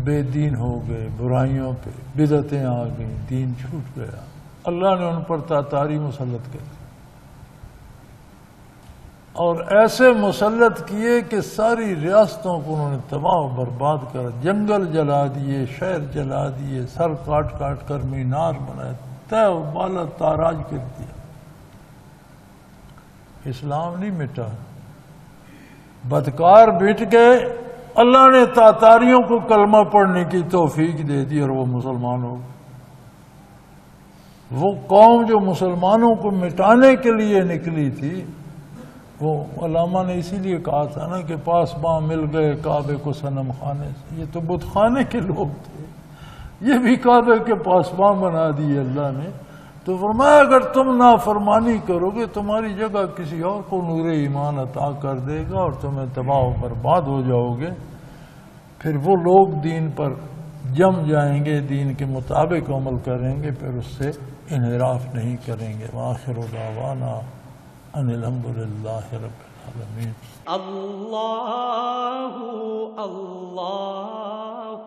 بے دین ہو گئے، برائیوں پہ بدعتیں آ گئیں، دین چھوٹ گیا. اللہ نے ان پر تاتاری مسلط کر دی اور ایسے مسلط کیے کہ ساری ریاستوں کو انہوں نے تباہ و برباد کر، جنگل جلا دیے، شہر جلا دیے، سر کاٹ کاٹ کر مینار بنائے، طے و بالا تاراج کر دیا۔ اسلام نہیں مٹا، بدکار مٹ گئے، اللہ نے تاتاریوں کو کلمہ پڑھنے کی توفیق دے دی اور وہ مسلمان ہو گئے۔ وہ قوم جو مسلمانوں کو مٹانے کے لیے نکلی تھی، وہ علامہ نے اسی لیے کہا تھا نا کہ پاسباں مل گئے کعبے کو صنم خانے سے۔ یہ تو بت خانے کے لوگ تھے، یہ بھی کعبے کے پاسباں بنا دیے اللہ نے۔ تو فرمایا اگر تم نافرمانی کرو گے تمہاری جگہ کسی اور کو نور ایمان عطا کر دے گا اور تمہیں تباہ و برباد ہو جاؤ گے۔ پھر وہ لوگ دین پر جم جائیں گے، دین کے مطابق عمل کریں گے، پھر اس سے انحراف نہیں کریں گے۔ وآخر دعوانا ان الحمدللہ رب العالمین۔
اللہ اللہ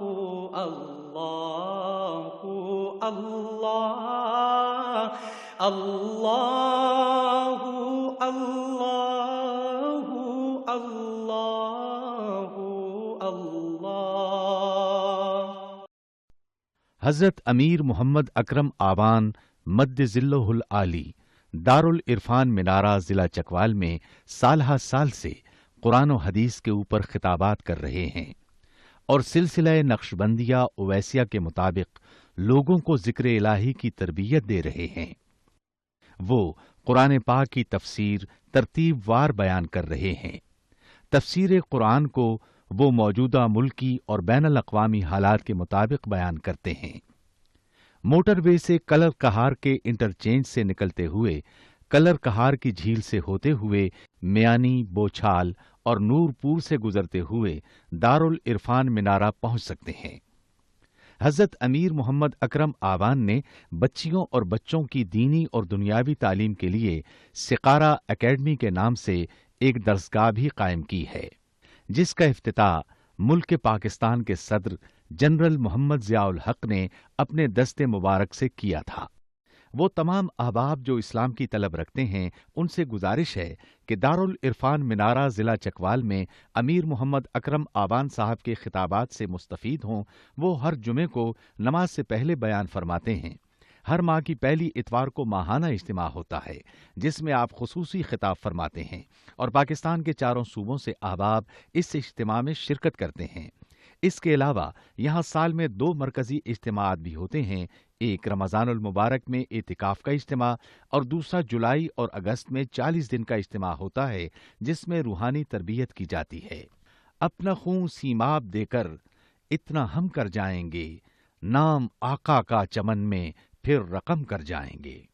اللہ اللہ اللہ اللہ اللہ اللہ۔
حضرت امیر محمد اکرم آوان مد ذلہ العالی دارالعرفان منارہ ضلع چکوال میں سالہ سال سے قرآن و حدیث کے اوپر خطابات کر رہے ہیں اور سلسلہ نقشبندیہ اویسیہ کے مطابق لوگوں کو ذکر الہی کی تربیت دے رہے ہیں۔ وہ قرآن پاک کی تفسیر ترتیب وار بیان کر رہے ہیں۔ تفسیر قرآن کو وہ موجودہ ملکی اور بین الاقوامی حالات کے مطابق بیان کرتے ہیں۔ موٹر وے سے کلر کہار کے انٹرچینج سے نکلتے ہوئے، کلر کہار کی جھیل سے ہوتے ہوئے، میانی، بوچھال اور نورپور سے گزرتے ہوئے دارالعرفان منارہ پہنچ سکتے ہیں۔ حضرت امیر محمد اکرم آوان نے بچیوں اور بچوں کی دینی اور دنیاوی تعلیم کے لیے سقارہ اکیڈمی کے نام سے ایک درسگاہ بھی قائم کی ہے، جس کا افتتاح ملک پاکستان کے صدر جنرل محمد ضیاء الحق نے اپنے دست مبارک سے کیا تھا۔ وہ تمام احباب جو اسلام کی طلب رکھتے ہیں ان سے گزارش ہے کہ دارالعرفان منارہ ضلع چکوال میں امیر محمد اکرم آوان صاحب کے خطابات سے مستفید ہوں۔ وہ ہر جمعے کو نماز سے پہلے بیان فرماتے ہیں۔ ہر ماہ کی پہلی اتوار کو ماہانہ اجتماع ہوتا ہے جس میں آپ خصوصی خطاب فرماتے ہیں اور پاکستان کے چاروں صوبوں سے احباب اس اجتماع میں شرکت کرتے ہیں۔ اس کے علاوہ یہاں سال میں 2 مرکزی اجتماعات بھی ہوتے ہیں، ایک رمضان المبارک میں اعتکاف کا اجتماع اور دوسرا جولائی اور اگست میں 40 دن کا اجتماع ہوتا ہے جس میں روحانی تربیت کی جاتی ہے۔ اپنا خون سیماب دے کر اتنا ہم کر جائیں گے، نام آقا کا چمن میں پھر رقم کر جائیں گے۔